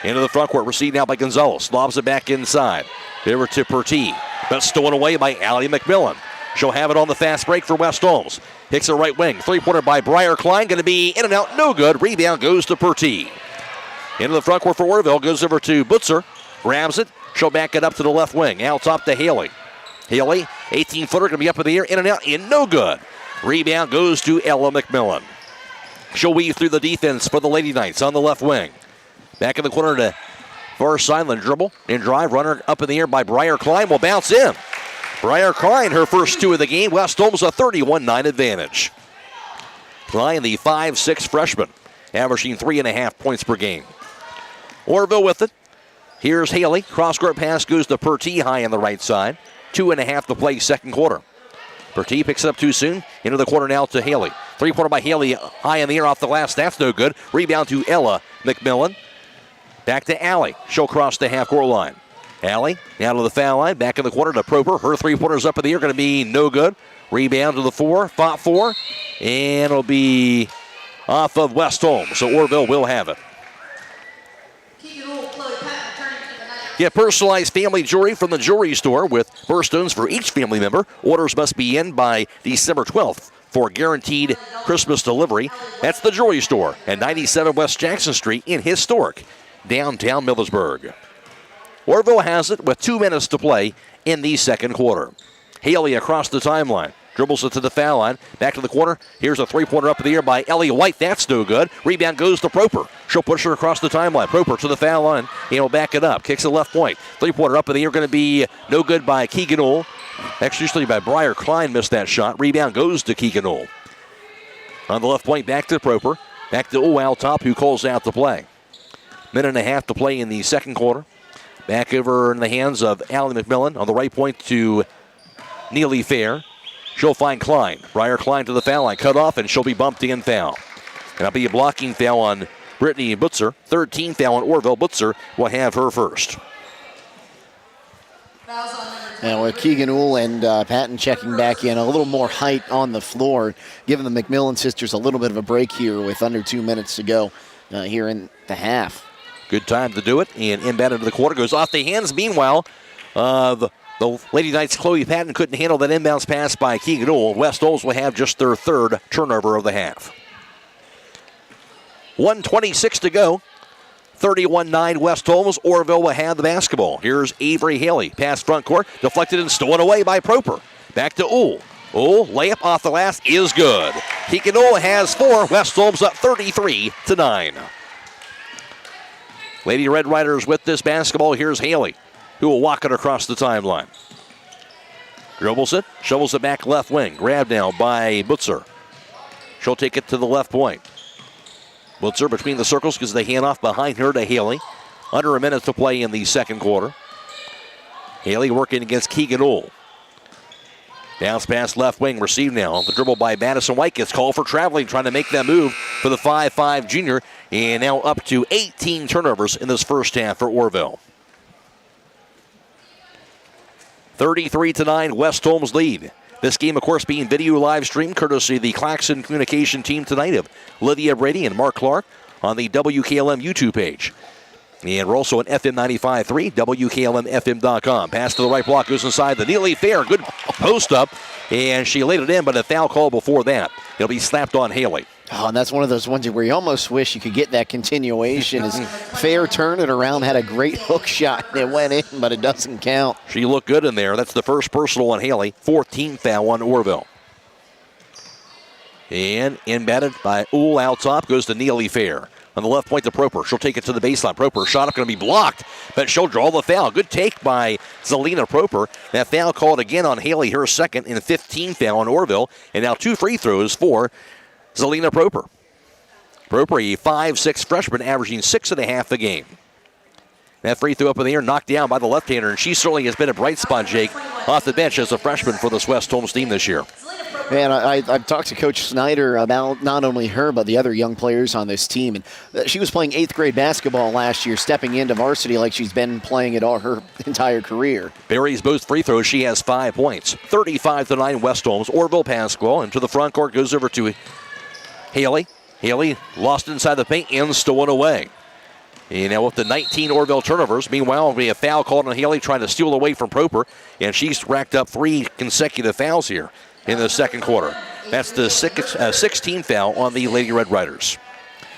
Into the front court, received now by Gonzalez. Lobs it back inside. Over to Pertine. But stolen away by Allie McMillan. She'll have it on the fast break for West Holmes. Hicks a right wing. Three-pointer by Briar Klein. Going to be in and out. No good. Rebound goes to Pertine. Into the front court for Orrville. Goes over to Butzer. Grabs it. She'll back it up to the left wing. Out top to Haley. Haley, 18-footer. Going to be up in the air. In and out. In no good. Rebound goes to Ella McMillan. She'll weave through the defense for the Lady Knights on the left wing. Back in the corner to far sideline dribble and drive. Runner up in the air by Briar Klein will bounce in. Briar Klein, her first two of the game. West Holmes a 31-9 advantage. Klein, the 5'6" freshman, averaging 3.5 points per game. Orrville with it. Here's Haley. Cross-court pass goes to Pertine high on the right side. 2.5 to play second quarter. Brady picks it up too soon. Into the corner now to Haley. Three-pointer by Haley, high in the air off the glass. That's no good. Rebound to Ella McMillan. Back to Allie. She'll cross the half-court line. Allie out of the foul line. Back in the corner to Proper. Her three-pointers up in the air. Going to be no good. Rebound to the fought for. And it'll be off of West Holmes. So Orrville will have it. Get personalized family jewelry from the jewelry store with birthstones for each family member. Orders must be in by December 12th for guaranteed Christmas delivery. That's the jewelry store at 97 West Jackson Street in historic downtown Millersburg. Orrville has it with 2 minutes to play in the second quarter. Haley across the timeline. Dribbles it to the foul line. Back to the corner. Here's a three-pointer up in the air by Ellie White. That's no good. Rebound goes to Proper. She'll push her across the timeline. Proper to the foul line. And he'll back it up. Kicks the left point. Three-pointer up in the air. Going to be no good by Keegan Ohl. Actually by Briar Klein missed that shot. Rebound goes to Keegan Ohl. On the left point, back to Proper. Back to Ohl out top, who calls out the play. Minute and a half to play in the second quarter. Back over in the hands of Allie McMillan. On the right point to Neely Fair. She'll find Klein. Briar Klein to the foul line. Cut off, and she'll be bumped in foul. And that'll be a blocking foul on Brittany Butzer. 13 foul on Orrville. Butzer will have her first. Now with Keegan Ohl and Patton checking back in, a little more height on the floor, giving the McMillan sisters a little bit of a break here with under 2 minutes to go here in the half. Good time to do it, and inbound into the quarter. Goes off the hands, meanwhile, of the Lady Knights. Chloe Patton couldn't handle that inbounds pass by Keegan Ohl. West Holmes will have just their third turnover of the half. 1:26 to go. 31-9 West Holmes. Orrville will have the basketball. Here's Avery Haley. Pass front court. Deflected and stolen away by Proper. Back to Ohl. Ohl, layup off the glass is good. Keegan Ohl has 4. West Holmes up 33-9. Lady Red Riders with this basketball. Here's Haley, who will walk it across the timeline. Dribbles it, shovels it back left wing. Grabbed now by Butzer. She'll take it to the left point. Butzer between the circles gives the handoff behind her to Haley. Under a minute to play in the second quarter. Haley working against Keegan Ohl. Bounce pass left wing, received now. The dribble by Madison White gets called for traveling, trying to make that move for the 5'5 junior. And now up to 18 turnovers in this first half for Orrville. 33-9, West Holmes lead. This game, of course, being video live streamed courtesy of the Claxon Communication team tonight of Lydia, Brady, and Mark Clark on the WKLM YouTube page. And we're also on FM 95.3, WKLM-FM.com. Pass to the right block, goes inside the Neely Fair. Good post up, and she laid it in, but a foul call before that. It'll be slapped on Haley. Oh, and that's one of those ones where you almost wish you could get that continuation. As Fair turned it around, had a great hook shot, and it went in, but it doesn't count. She looked good in there. That's the first personal on Haley. 14th foul on Orrville. And inbounded by Ohl out top, goes to Neely Fair. On the left point to Proper. She'll take it to the baseline. Proper shot up, going to be blocked, but she'll draw the foul. Good take by Zelina Proper. That foul called again on Haley, her second, and 15th foul on Orrville. And now 2 free throws for Zelina Proper. Proper, a 5'6 freshman, averaging 6.5 a game. That free throw up in the air, knocked down by the left-hander, and she certainly has been a bright spot, Jake, off the bench as a freshman for this West Holmes team this year. Man, I've talked to Coach Snyder about not only her, but the other young players on this team. And she was playing 8th grade basketball last year, stepping into varsity like she's been playing it all her entire career. Buries both free throws. She has 5 points. 35-9 West Holmes. Orrville basketball into the front court, goes over to Haley. Haley lost inside the paint and stolen away. And now with the 19 Orrville turnovers, meanwhile, we have a foul called on Haley trying to steal away from Proper, and she's racked up 3 consecutive fouls here in the second quarter. That's the 16th foul on the Lady Red Riders.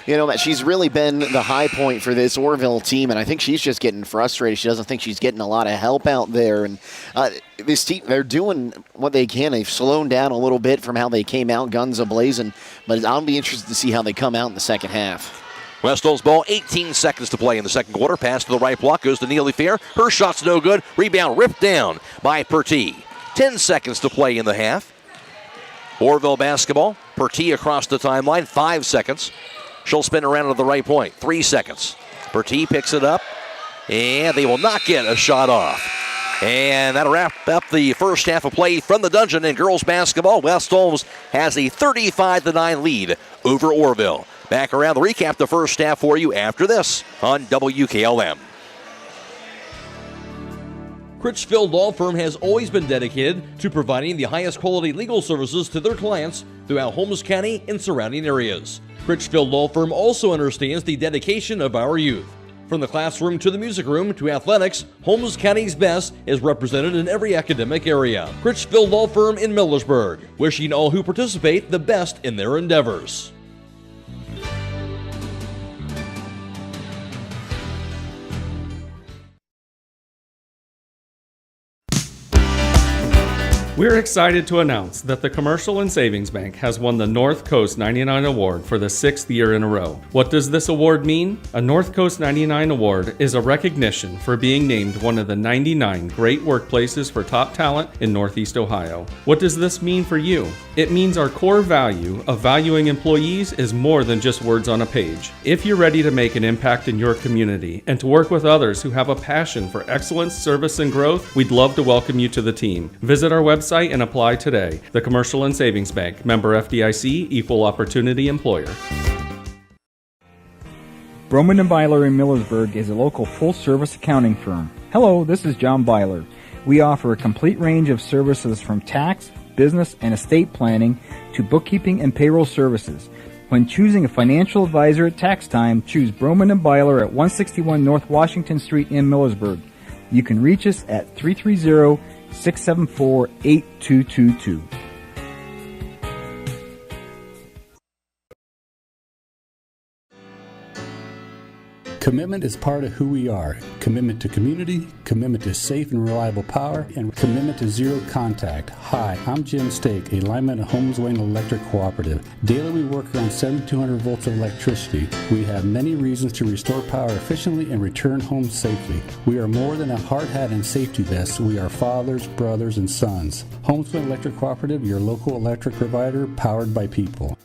You know, she's really been the high point for this Orrville team, and I think she's just getting frustrated. She doesn't think she's getting a lot of help out there. And this team, they're doing what they can. They've slowed down a little bit from how they came out guns a-blazing, but I'll be interested to see how they come out in the second half. West Holmes ball, 18 seconds to play in the second quarter. Pass to the right block, goes to Neely Fair. Her shot's no good. Rebound ripped down by Pertee. 10 seconds to play in the half. Orrville basketball. Pertee across the timeline, 5 seconds. She'll spin around to the right point, 3 seconds. Pertee picks it up, and they will not get a shot off. And that'll wrap up the first half of play from the dungeon in girls basketball. West Holmes has a 35-9 lead over Orrville. Back around to recap the first half for you after this on WKLM. Critchfield Law Firm has always been dedicated to providing the highest quality legal services to their clients throughout Holmes County and surrounding areas. Critchfield Law Firm also understands the dedication of our youth. From the classroom to the music room to athletics, Holmes County's best is represented in every academic area. Critchfield Law Firm in Millersburg, wishing all who participate the best in their endeavors. We're excited to announce that the Commercial and Savings Bank has won the North Coast 99 Award for the 6th year in a row. What does this award mean? A North Coast 99 Award is a recognition for being named one of the 99 great workplaces for top talent in Northeast Ohio. What does this mean for you? It means our core value of valuing employees is more than just words on a page. If you're ready to make an impact in your community and to work with others who have a passion for excellence, service, and growth, we'd love to welcome you to the team. Visit our website and apply today. The Commercial and Savings Bank, member FDIC, equal opportunity employer. Broman & Byler in Millersburg is a local full-service accounting firm. Hello, this is John Byler. We offer a complete range of services from tax, business, and estate planning to bookkeeping and payroll services. When choosing a financial advisor at tax time, choose Broman & Byler at 161 North Washington Street in Millersburg. You can reach us at 330-674-8222. Commitment is part of who we are. Commitment to community, commitment to safe and reliable power, and commitment to zero contact. Hi, I'm Jim Stake, a lineman at Holmes Wayne Electric Cooperative. Daily we work around 7,200 volts of electricity. We have many reasons to restore power efficiently and return home safely. We are more than a hard hat and safety vest. We are fathers, brothers, and sons. Holmes Wayne Electric Cooperative, your local electric provider, powered by people.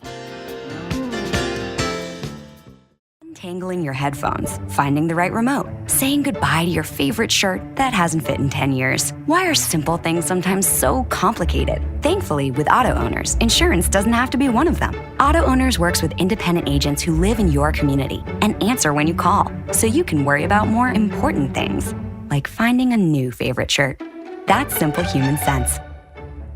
Untangling your headphones, finding the right remote, saying goodbye to your favorite shirt that hasn't fit in 10 years. Why are simple things sometimes so complicated? Thankfully, with auto owners, insurance doesn't have to be one of them. Auto Owners works with independent agents who live in your community and answer when you call, so you can worry about more important things, like finding a new favorite shirt. That's simple human sense.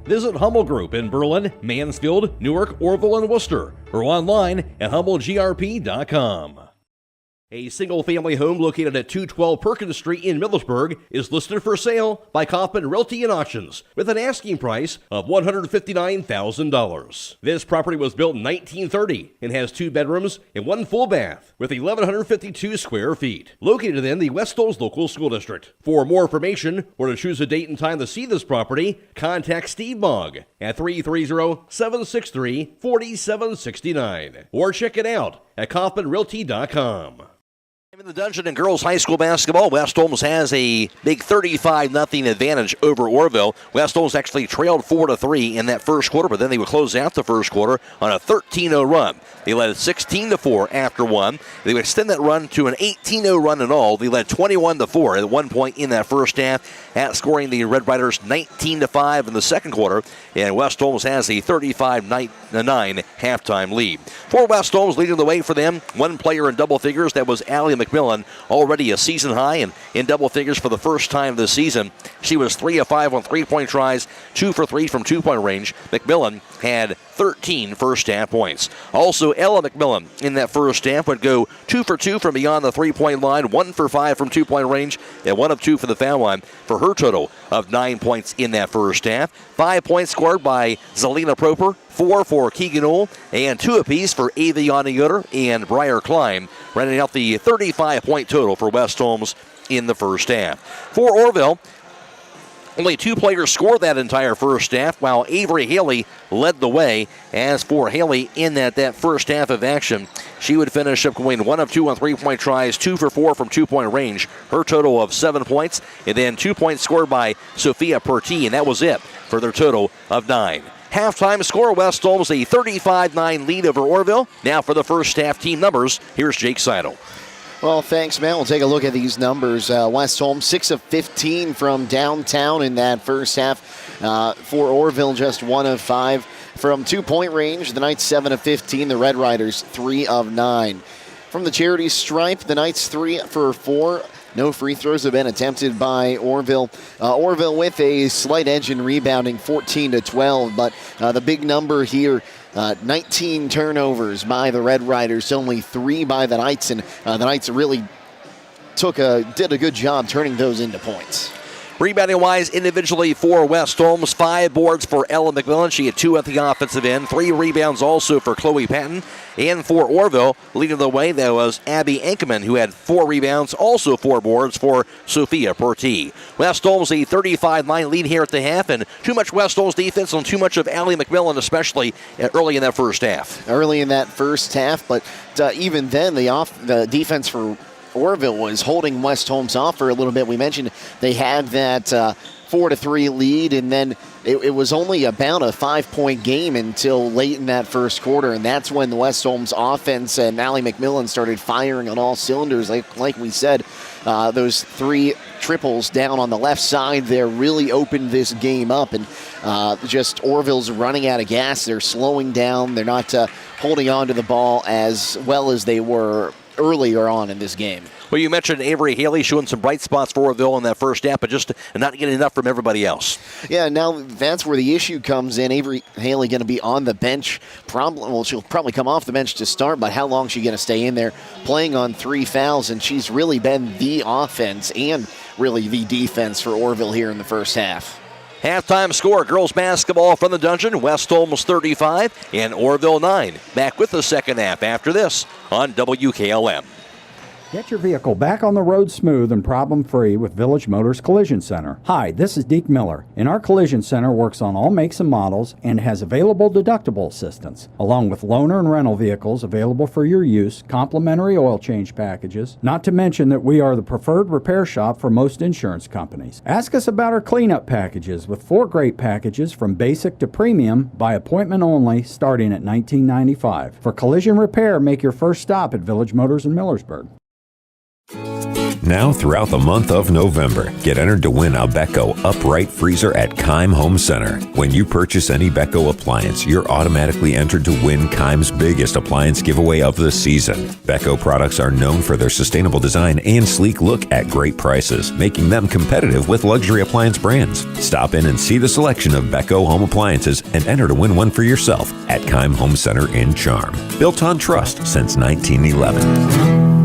Visit Hummel Group in Berlin, Mansfield, Newark, Orrville, and Worcester, or online at HummelGRP.com. A single-family home located at 212 Perkins Street in Millersburg is listed for sale by Kaufman Realty and Auctions with an asking price of $159,000. This property was built in 1930 and has 2 bedrooms and 1 full bath with 1,152 square feet. Located in the West Holmes Local School District. For more information or to choose a date and time to see this property, contact Steve Mogg at 330-763-4769 or check it out at KaufmanRealty.com. In the dungeon in girls high school basketball, West Holmes has a big 35-0 advantage over Orrville. West Holmes actually trailed 4-3 in that first quarter, but then they would close out the first quarter on a 13-0 run. They led 16-4 after one. They would extend that run to an 18-0 run in all. They led 21-4 at one point in that first half, outscoring the Red Riders 19-5 in the second quarter. And West Holmes has a 35-9 halftime lead. For West Holmes, leading the way for them, one player in double figures. That was Allie McMillan, already a season high and in double figures for the first time this season. She was 3 of 5 on three-point tries, 2 for 3 from two-point range. McMillan had 13 first-half points. Also, Ella McMillan in that first half would go 2 for 2 from beyond the three-point line, 1 for 5 from two-point range, and 1 of 2 for the foul line for her total of 9 points in that first half. 5 points scored by Zelina Proper, 4 for Keegan Ohl, and 2 apiece for Aviana Yoder and Briar Klein, rounding out the 35-point total for West Holmes in the first half. For Orrville, only 2 players scored that entire first half, while Avery Haley led the way. As for Haley in that first half of action, she would finish up going 1 of 2 on three-point tries, 2 for 4 from two-point range. Her total of 7 points, and then 2 points scored by Sophia Perti, and that was it for their total of 9. Halftime score, West Holmes a 35-9 lead over Orrville. Now for the first half team numbers, here's Jake Sidle. Well, thanks, Matt. We'll take a look at these numbers. West Holmes, 6 of 15 from downtown in that first half. For Orrville, just 1 of 5 from 2-point range. The Knights, 7 of 15. The Red Riders, 3 of 9. From the charity stripe, the Knights 3 for 4. No free throws have been attempted by Orrville. Orrville with a slight edge in rebounding, 14-12. But the big number here, 19 turnovers by the Red Riders, only 3 by the Knights. And the Knights really did a good job turning those into points. Rebounding-wise, individually for West Holmes, 5 boards for Ella McMillan. She had 2 at the offensive end. 3 rebounds also for Chloe Patton. And for Orrville, leading the way, that was Abby Ankerman, who had 4 rebounds, also 4 boards for Sophia Pertee. West Holmes, a 35-9 lead here at the half, and too much West Holmes defense and too much of Allie McMillan, especially early in that first half. Early in that first half, but even then, the defense for Orrville was holding West Holmes off for a little bit. We mentioned they had that 4-3 lead, and then it was only about a 5-point game until late in that first quarter, and that's when the West Holmes offense and Allie McMillan started firing on all cylinders. Like we said, those 3 triples down on the left side there really opened this game up, and just Orrville's running out of gas. They're slowing down. They're not holding on to the ball as well as they were earlier on in this game. Well, you mentioned Avery Haley showing some bright spots for Orrville in that first half, but just not getting enough from everybody else. Yeah, now that's where the issue comes in. Avery Haley going to be on the bench. She'll probably come off the bench to start, but how long is she going to stay in there playing on 3 fouls? And she's really been the offense and really the defense for Orrville here in the first half. Halftime score, girls basketball from the Dungeon, West Holmes 35 and Orrville 9. Back with the second half after this on WKLM. Get your vehicle back on the road smooth and problem-free with Village Motors Collision Center. Hi, this is Deke Miller, and our Collision Center works on all makes and models and has available deductible assistance, along with loaner and rental vehicles available for your use, complimentary oil change packages, not to mention that we are the preferred repair shop for most insurance companies. Ask us about our cleanup packages with 4 great packages from basic to premium by appointment only starting at $19.95. For collision repair, make your first stop at Village Motors in Millersburg. Now throughout the month of November, get entered to win a Beko upright freezer at Keim Home Center. When you purchase any Beko appliance, you're automatically entered to win Keim's biggest appliance giveaway of the season. Beko products are known for their sustainable design and sleek look at great prices, making them competitive with luxury appliance brands. Stop in and see the selection of Beko home appliances and enter to win one for yourself at Keim Home Center in Charm. Built on trust since 1911.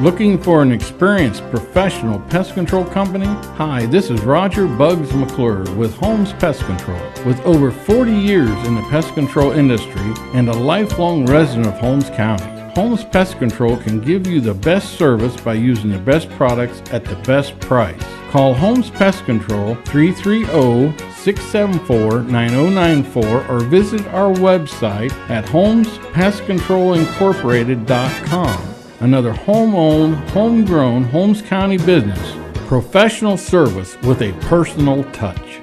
Looking for an experienced professional pest control company? Hi, this is Roger Bugs McClure with Holmes Pest Control. With over 40 years in the pest control industry and a lifelong resident of Holmes County, Holmes Pest Control can give you the best service by using the best products at the best price. Call Holmes Pest Control 330-674-9094 or visit our website at holmespestcontrolincorporated.com. Another home-owned, homegrown Holmes County business. Professional service with a personal touch.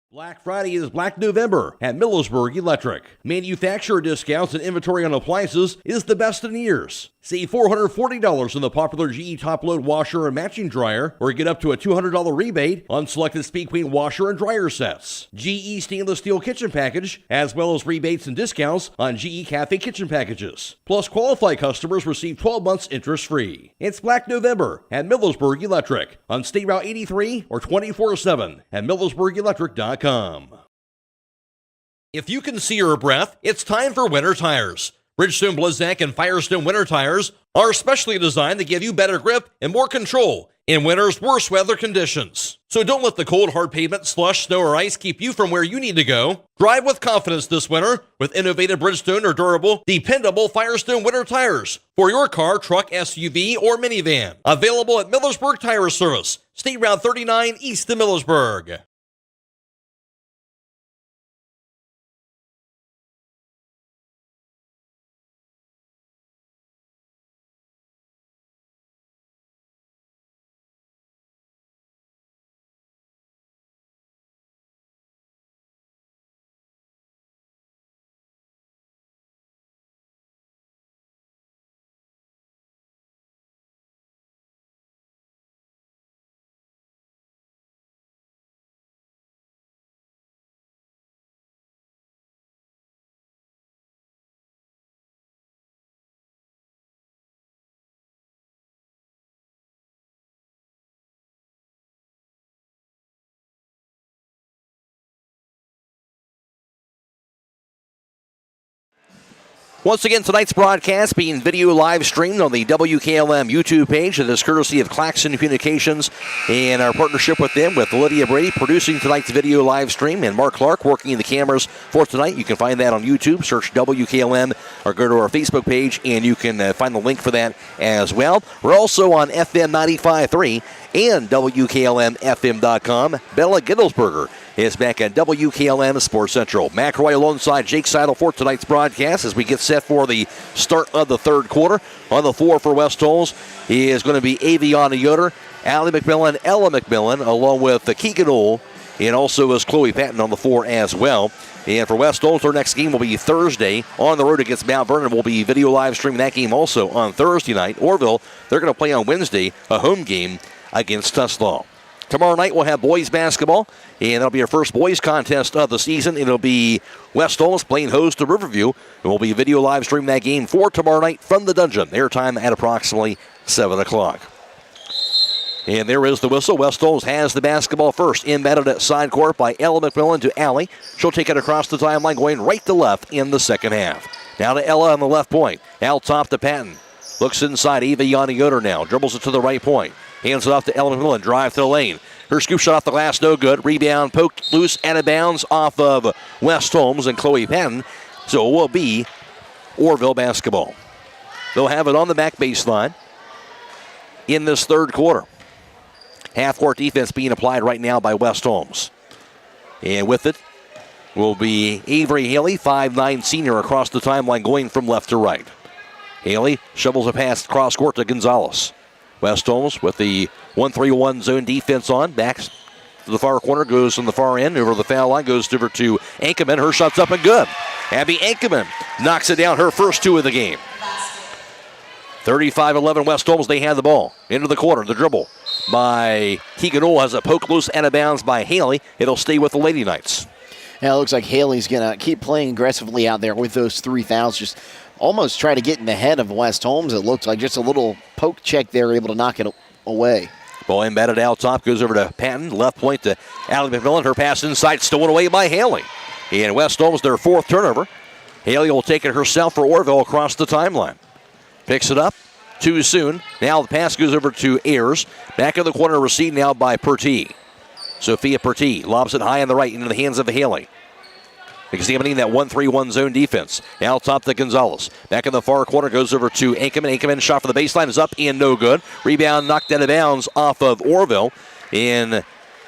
Black Friday is Black November at Millersburg Electric. Manufacturer discounts and inventory on appliances is the best in years. Save $440 on the popular GE top-load washer and matching dryer, or get up to a $200 rebate on selected Speed Queen washer and dryer sets. GE stainless steel kitchen package, as well as rebates and discounts on GE Cafe kitchen packages. Plus, qualified customers receive 12 months interest-free. It's Black November at Millersburg Electric on State Route 83 or 24/7 at millersburgelectric.com. If you can see your breath, it's time for winter tires. Bridgestone, Blizzak, and Firestone winter tires are specially designed to give you better grip and more control in winter's worst weather conditions. So don't let the cold, hard pavement, slush, snow, or ice keep you from where you need to go. Drive with confidence this winter with innovative Bridgestone or durable, dependable Firestone winter tires for your car, truck, SUV, or minivan. Available at Millersburg Tire Service, State Route 39 east of Millersburg. Once again, tonight's broadcast being video live streamed on the WKLM YouTube page. It is courtesy of Claxon Communications and our partnership with them, with Lydia, Brady producing tonight's video live stream, and Mark Clark working the cameras for tonight. You can find that on YouTube. Search WKLM or go to our Facebook page, and you can find the link for that as well. We're also on FM 95.3 and WKLM-FM.com. Bella Gittelsberger is back at WKLM Sports Central. Matt Croy alongside Jake Sidle for tonight's broadcast as we get set for the start of the third quarter. On the floor for West Holmes is going to be Aviana Yoder, Allie McMillan, Ella McMillan, along with Keegan Ohl, and also is Chloe Patton on the floor as well. And for West Holmes, their next game will be Thursday on the road against Mount Vernon. We'll be video live streaming that game also on Thursday night. Orrville, they're going to play on Wednesday, a home game against Tuslaw. Tomorrow night we'll have boys basketball, and that'll be our first boys contest of the season. It'll be West Holmes playing host to Riverview, and we'll be video live streaming that game for tomorrow night from the dungeon. Airtime at approximately 7 o'clock. And there is the whistle. West Holmes has the basketball first. Embedded at side court by Ella McMillan to Allie. She'll take it across the timeline, going right to left in the second half. Now to Ella on the left point. Out top to Patton. Looks inside. Aviana Yoder now. Dribbles it to the right point. Hands it off to Ella McMillan. Drive to the lane. Her scoop shot off the glass, no good. Rebound poked loose, out of bounds off of West Holmes and Chloe Patton. So it will be Orrville basketball. They'll have it on the back baseline in this third quarter. Half-court defense being applied right now by West Holmes. And with it will be Avery Haley, 5'9" senior, across the timeline going from left to right. Haley shovels a pass cross court to Gonzalez. West Holmes with the 1-3-1 zone defense on. Back to the far corner, goes from the far end, over the foul line, goes over to Ankerman. Her shot's up and good. Abby Ankerman knocks it down, her first two of the game. 35-11 West Holmes, they have the ball. Into the corner, the dribble by Keegan Ohl has a poke loose out of bounds by Haley. It'll stay with the Lady Knights. Yeah, it looks like Haley's going to keep playing aggressively out there with those 3 fouls. Just almost try to get in the head of West Holmes. It looks like just a little poke check there, able to knock it away. Ball embedded out top, goes over to Patton. Left point to Allie McMillan. Her pass inside, stolen away by Haley. And West Holmes, their 4th turnover. Haley will take it herself for Orrville across the timeline. Picks it up too soon. Now the pass goes over to Ayers. Back in the corner, received now by Pertee. Sophia Pertee lobs it high on the right into the hands of Haley. Examining that 1-3-1 zone defense. Now top to Gonzalez. Back in the far corner, goes over to Ankerman. Ankerman shot for the baseline is up and no good. Rebound knocked out of bounds off of Orrville. And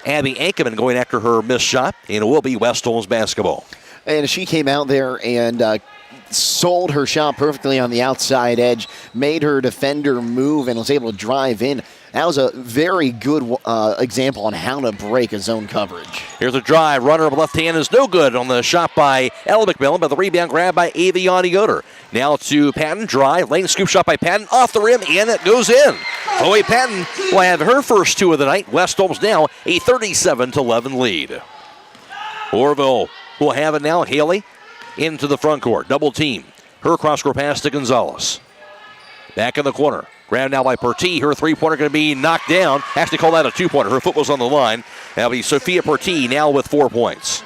Abby Ankerman going after her missed shot. And it will be West Holmes basketball. And she came out there and sold her shot perfectly on the outside edge, made her defender move, and was able to drive in. That was a very good example on how to break a zone coverage. Here's a drive. Runner left hand is no good on the shot by Ella McMillan, but the rebound grab by Aviana Yoder. Now to Patton. Drive. Lane scoop shot by Patton off the rim, and it goes in. Chloe Patton will have her first 2 of the night. West Holmes now a 37-11 lead. Orrville will have it now. Haley into the front court. Double team. Her cross-court pass to Gonzalez. Back in the corner. Grabbed now by Pertee. Her three-pointer going to be knocked down. Actually call that a 2-pointer. Her foot was on the line. That'll be Sophia Pertee now with 4 points.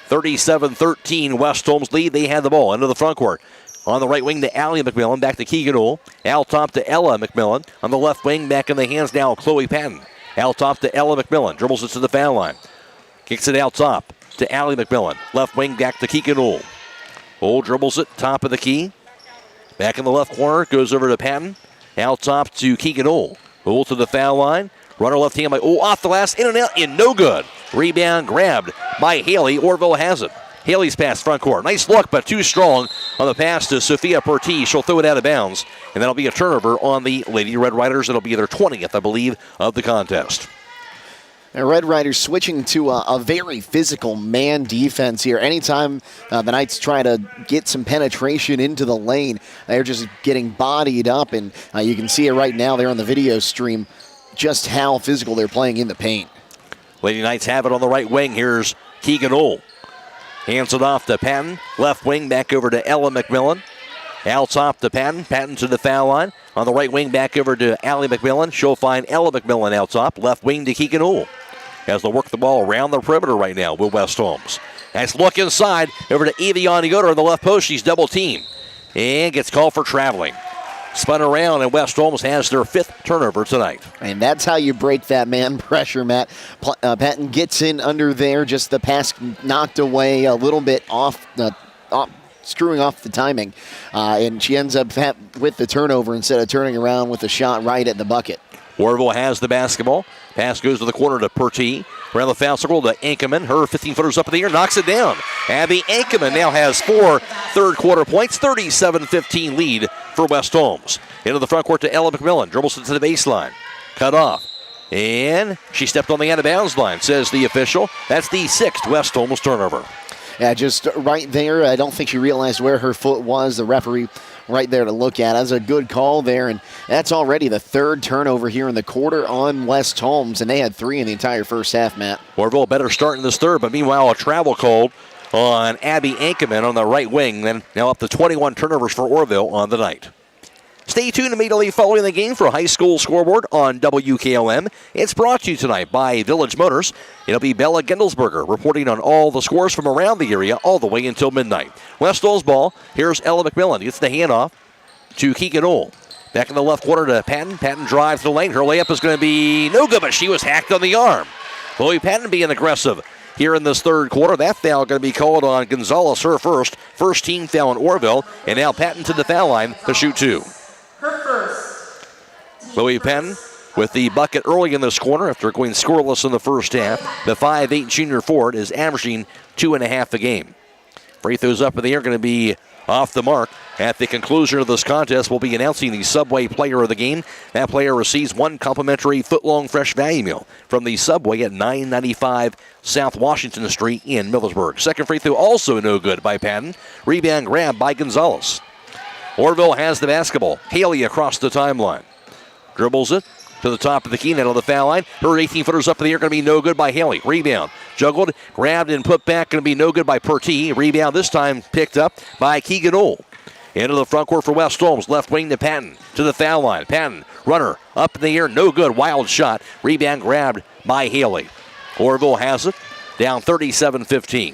37-13 West Holmes lead. They had the ball into the front court. On the right wing to Allie McMillan. Back to Keegan Ohl. Out top to Ella McMillan. On the left wing, back in the hands now, Chloe Patton. Out top to Ella McMillan. Dribbles it to the foul line. Kicks it out top to Allie McMillan. Left wing back to Keegan Ohl. Ohl dribbles it, top of the key. Back in the left corner, goes over to Patton. Out top to Keegan Ohl. Ohl to the foul line. Runner left hand by Ohl off the glass, in and out, and no good. Rebound grabbed by Haley. Orrville has it. Haley's pass front court. Nice look, but too strong on the pass to Sophia Pertee. She'll throw it out of bounds, and that'll be a turnover on the Lady Red Riders. It'll be their 20th, I believe, of the contest. The Red Riders switching to a very physical man defense here. Anytime the Knights try to get some penetration into the lane, they're just getting bodied up, and you can see it right now there on the video stream just how physical they're playing in the paint. Lady Knights have it on the right wing. Here's Keegan Ohl. Hands it off to Patton. Left wing back over to Ella McMillan. Out top to Patton. Patton to the foul line. On the right wing back over to Allie McMillan. She'll find Ella McMillan out top. Left wing to Keegan Ohl. As they work the ball around the perimeter right now with West Holmes. Nice look inside over to Aviana Yoder on the left post. She's double teamed. and gets called for traveling. Spun around, and West Holmes has their 5th turnover tonight. And that's how you break that man pressure, Matt. Patton gets in under there, just the pass knocked away a little bit screwing off the timing. And she ends up with the turnover instead of turning around with a shot right at the bucket. Orrville has the basketball. Pass goes to the corner to Pertee. Around the foul circle to Ankerman. Her 15-footers up in the air, knocks it down. Abby Ankerman now has 4 third-quarter points, 37-15 lead for West Holmes. Into the front court to Ella McMillan. Dribbles it to the baseline. Cut off. And she stepped on the out-of-bounds line, says the official. That's the 6th West Holmes turnover. Yeah, just right there. I don't think she realized where her foot was. The referee right there to look at. That's a good call there, and that's already the 3rd turnover here in the quarter on West Holmes, and they had 3 in the entire first half, Matt. Orrville better start in this third, but meanwhile a travel called on Abby Ankerman on the right wing. Then now up to 21 turnovers for Orrville on the night. Stay tuned immediately following the game for High School Scoreboard on WKLM. It's brought to you tonight by Village Motors. It'll be Bella Gendelsberger reporting on all the scores from around the area all the way until midnight. West Holmes ball. Here's Ella McMillan. Gets the handoff to Keegan Ohl. Back in the left corner to Patton. Patton drives the lane. Her layup is going to be no good, but she was hacked on the arm. Chloe Patton being aggressive here in this third quarter. That foul going to be called on Gonzalez, her first. First team foul in Orrville. And now Patton to the foul line to shoot 2. Chloe Patton with the bucket early in this corner after going scoreless in the first half. The 5'8 junior forward is averaging 2.5 a game. Free throws up in the air going to be off the mark. At the conclusion of this contest, we'll be announcing the Subway player of the game. That player receives 1 complimentary foot-long fresh value meal from the Subway at 995 South Washington Street in Millersburg. Second free throw also no good by Patton. Rebound grab by Gonzalez. Orrville has the basketball. Haley across the timeline. Dribbles it to the top of the key, net on the foul line. Her 18-footers up in the air, going to be no good by Haley. Rebound, juggled, grabbed, and put back, going to be no good by Pertee. Rebound this time picked up by Keegan Ohl. Into the front court for West Holmes. Left wing to Patton. To the foul line. Patton, runner, up in the air, no good. Wild shot. Rebound grabbed by Haley. Orrville has it. Down 37-15.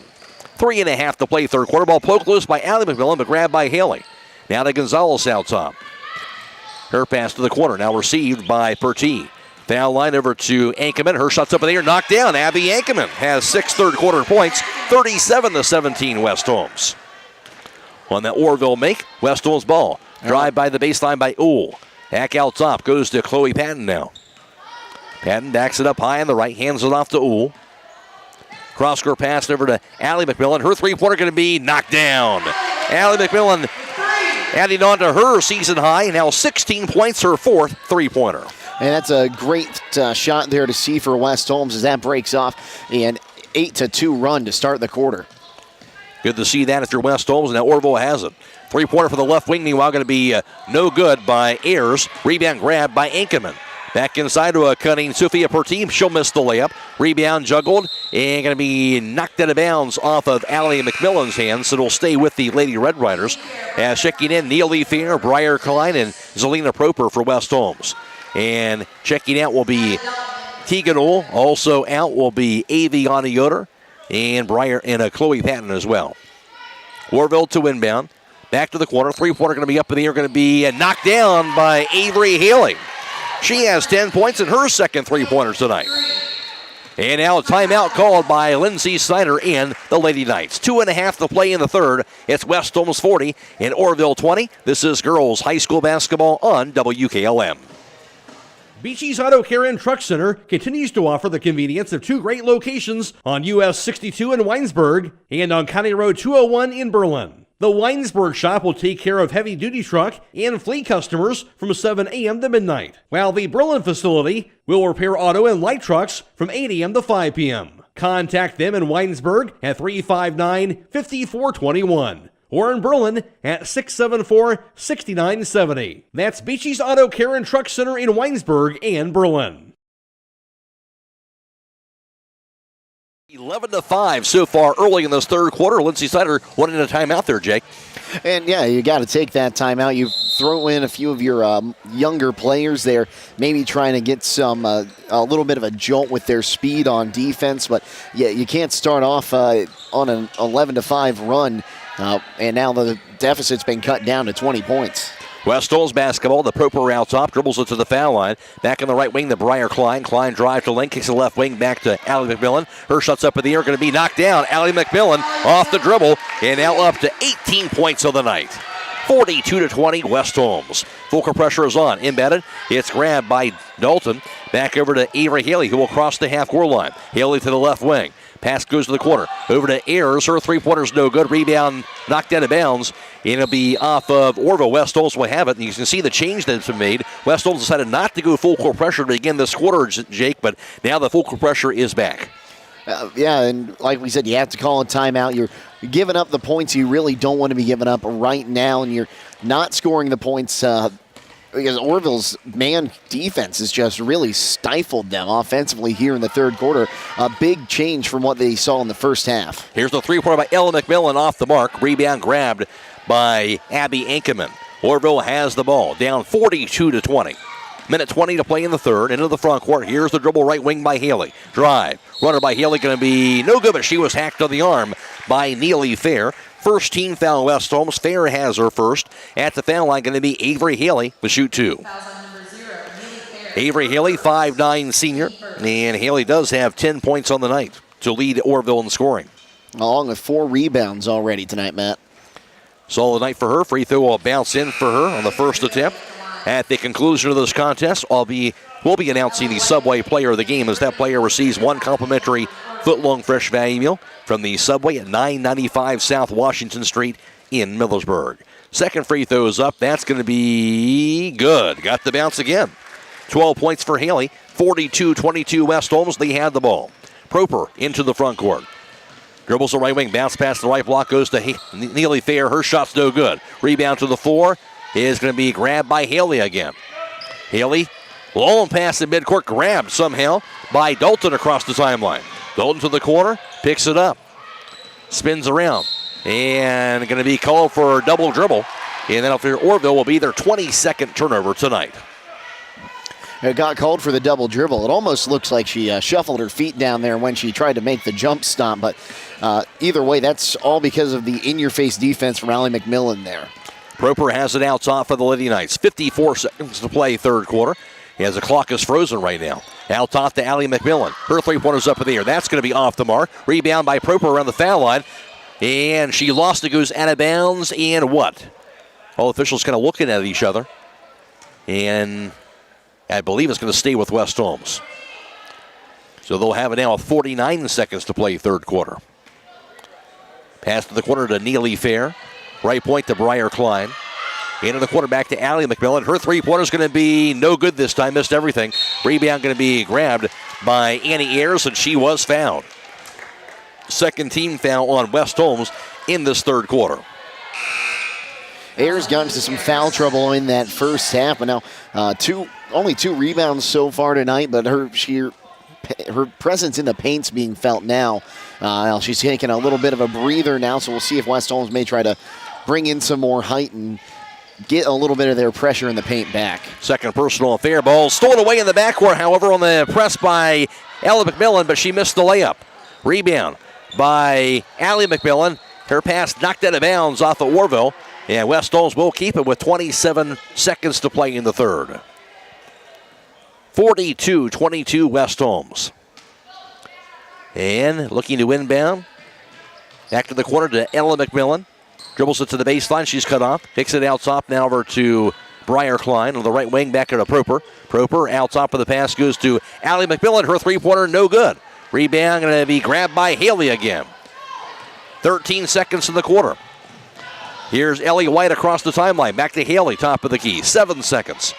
3.5 to play third quarter. Ball poked loose by Allie McMillan, but grabbed by Haley. Now to Gonzalez out top. Her pass to the corner, now received by Pertee. Foul line over to Ankerman. Her shot's up in the air, knocked down. Abby Ankerman has 6 third quarter points, 37-17 West Holmes. On that Orrville make, West Holmes ball. Drive by the baseline by Ohl. Back out top, goes to Chloe Patton now. Patton backs it up high on the right, hands it off to Ohl. Cross-court pass over to Allie McMillan. Her three-pointer going to be knocked down. Allie McMillan adding on to her season high, now 16 points, her 4th three-pointer. And that's a great shot there to see for West Holmes as that breaks off an 8-2 run to start the quarter. Good to see that if you're West Holmes. Now Orrville has it. Three-pointer for the left wing, meanwhile going to be no good by Ayers. Rebound grab by Ankerman. Back inside to a cutting Sophia Pertee. She'll miss the layup. Rebound juggled and going to be knocked out of bounds off of Allie McMillan's hands, so it'll stay with the Lady Red Riders. Checking in, Neely Fair, Briar Klein, and Zelina Proper for West Holmes. And checking out will be Keegan Ohl. Also out will be Aviana Yoder and Briar and Chloe Patton as well. Orrville to inbound. Back to the corner. Three-pointer going to be up in the air, going to be knocked down by Avery Haley. She has 10 points in her second three-pointer tonight. And now a timeout called by Lindsey Snyder and the Lady Knights. 2.5 to play in the third. It's West Holmes 40 and Orrville 20. This is girls high school basketball on WKLM. Beachy's Auto Care and Truck Center continues to offer the convenience of 2 great locations on US 62 in Weinsberg and on County Road 201 in Berlin. The Weinsberg shop will take care of heavy-duty truck and fleet customers from 7 a.m. to midnight, while the Berlin facility will repair auto and light trucks from 8 a.m. to 5 p.m. Contact them in Weinsberg at 359-5421 or in Berlin at 674-6970. That's Beachy's Auto Care and Truck Center in Weinsberg and Berlin. 11-5 so far early in this third quarter. Lindsey Snyder wanting a timeout there, Jake. And yeah, you got to take that timeout. You throw in a few of your younger players there, maybe trying to get some a little bit of a jolt with their speed on defense. But yeah, you can't start off on an 11-5 run And now the deficit's been cut down to 20 points. West Holmes basketball. The Proper out top, dribbles it to the foul line. Back on the right wing, the Briar Klein. Klein drive to lane, kicks the left wing back to Allie McMillan. Her shot's up in the air, going to be knocked down. Allie McMillan off the dribble, and now up to 18 points of the night. 42-20, West Holmes. Full court pressure is on. Embedded. It's grabbed by Dalton. Back over to Avery Haley, who will cross the half-court line. Haley to the left wing. Pass goes to the corner. Over to Ayers. Her three-pointer's no good. Rebound knocked out of bounds. And it'll be off of Orrville. West Holmes will have it. And you can see the change that's been made. West Holmes decided not to go full court pressure to begin this quarter, Jake, but now the full court pressure is back. Yeah, and like we said, you have to call a timeout. You're giving up the points you really don't want to be giving up right now, and you're not scoring the points because Orrville's man defense has just really stifled them offensively here in the third quarter. A big change from what they saw in the first half. Here's the three-pointer by Ella McMillan off the mark. Rebound grabbed by Abby Ankerman. Orrville has the ball, down 42-20. Minute 20 to play in the third. Into the front court. Here's the dribble right wing by Haley. Drive. Runner by Haley going to be no good, but she was hacked on the arm by Neely Fair. First team foul West Holmes. Fair has her first. At the foul line going to be Avery Haley with shoot two. Avery Haley, 5'9" senior. And Haley does have 10 points on the night to lead Orrville in scoring. Along with 4 rebounds already tonight, Matt. Solid night for her. Free throw will bounce in for her on the first attempt. At the conclusion of this contest, we'll be announcing the Subway player of the game as that player receives one complimentary foot-long fresh value meal from the Subway at 995 South Washington Street in Millersburg. Second free throw is up. That's going to be good. Got the bounce again. 12 points for Haley. 42-22 West Holmes. They had the ball. Proper into the front court. Dribbles the right wing. Bounce past the right block. Goes to Neely Fair. Her shot's no good. Rebound to the floor. Is going to be grabbed by Haley again. Haley, long pass in midcourt, grabbed somehow by Dalton across the timeline. Dalton to the corner, picks it up, spins around, and going to be called for a double dribble. And then Orrville will be their 22nd turnover tonight. It got called for the double dribble. It almost looks like she shuffled her feet down there when she tried to make the jump stop. But either way, that's all because of the in-your-face defense from Allie McMillan there. Proper has it out top for the Lady Knights. 54 seconds to play third quarter. As the clock is frozen right now. Out top to Allie McMillan. Her three-pointer's up in the air. That's going to be off the mark. Rebound by Proper around the foul line. And she lost it, goes out of bounds. And what? All officials kind of looking at each other. And I believe it's going to stay with West Holmes. So they'll have it now with 49 seconds to play third quarter. Pass to the corner to Neely Fair. Right point to Briar Klein. Into the quarterback to Allie McMillan. Her three-pointer is going to be no good this time. Missed everything. Rebound going to be grabbed by Annie Ayers, and she was fouled. Second team foul on West Holmes in this third quarter. Ayers got into some foul trouble in that first half, but now only 2 rebounds so far tonight, but her presence in the paint's being felt now. She's taking a little bit of a breather now, so we'll see if West Holmes may try to bring in some more height and get a little bit of their pressure in the paint back. Second personal fair ball. Stolen away in the backcourt, however, on the press by Allie McMillan, but she missed the layup. Rebound by Allie McMillan. Her pass knocked out of bounds off of Orrville, and West Holmes will keep it with 27 seconds to play in the third. 42-22 West Holmes. And looking to inbound. Back to the corner to Ella McMillan. Dribbles it to the baseline. She's cut off. Kicks it out top now over to Briar Klein on the right wing. Back to Proper. Proper out top of the pass goes to Allie McMillan. Her three-pointer no good. Rebound going to be grabbed by Haley again. 13 seconds in the quarter. Here's Ellie White across the timeline. Back to Haley, top of the key. 7 seconds.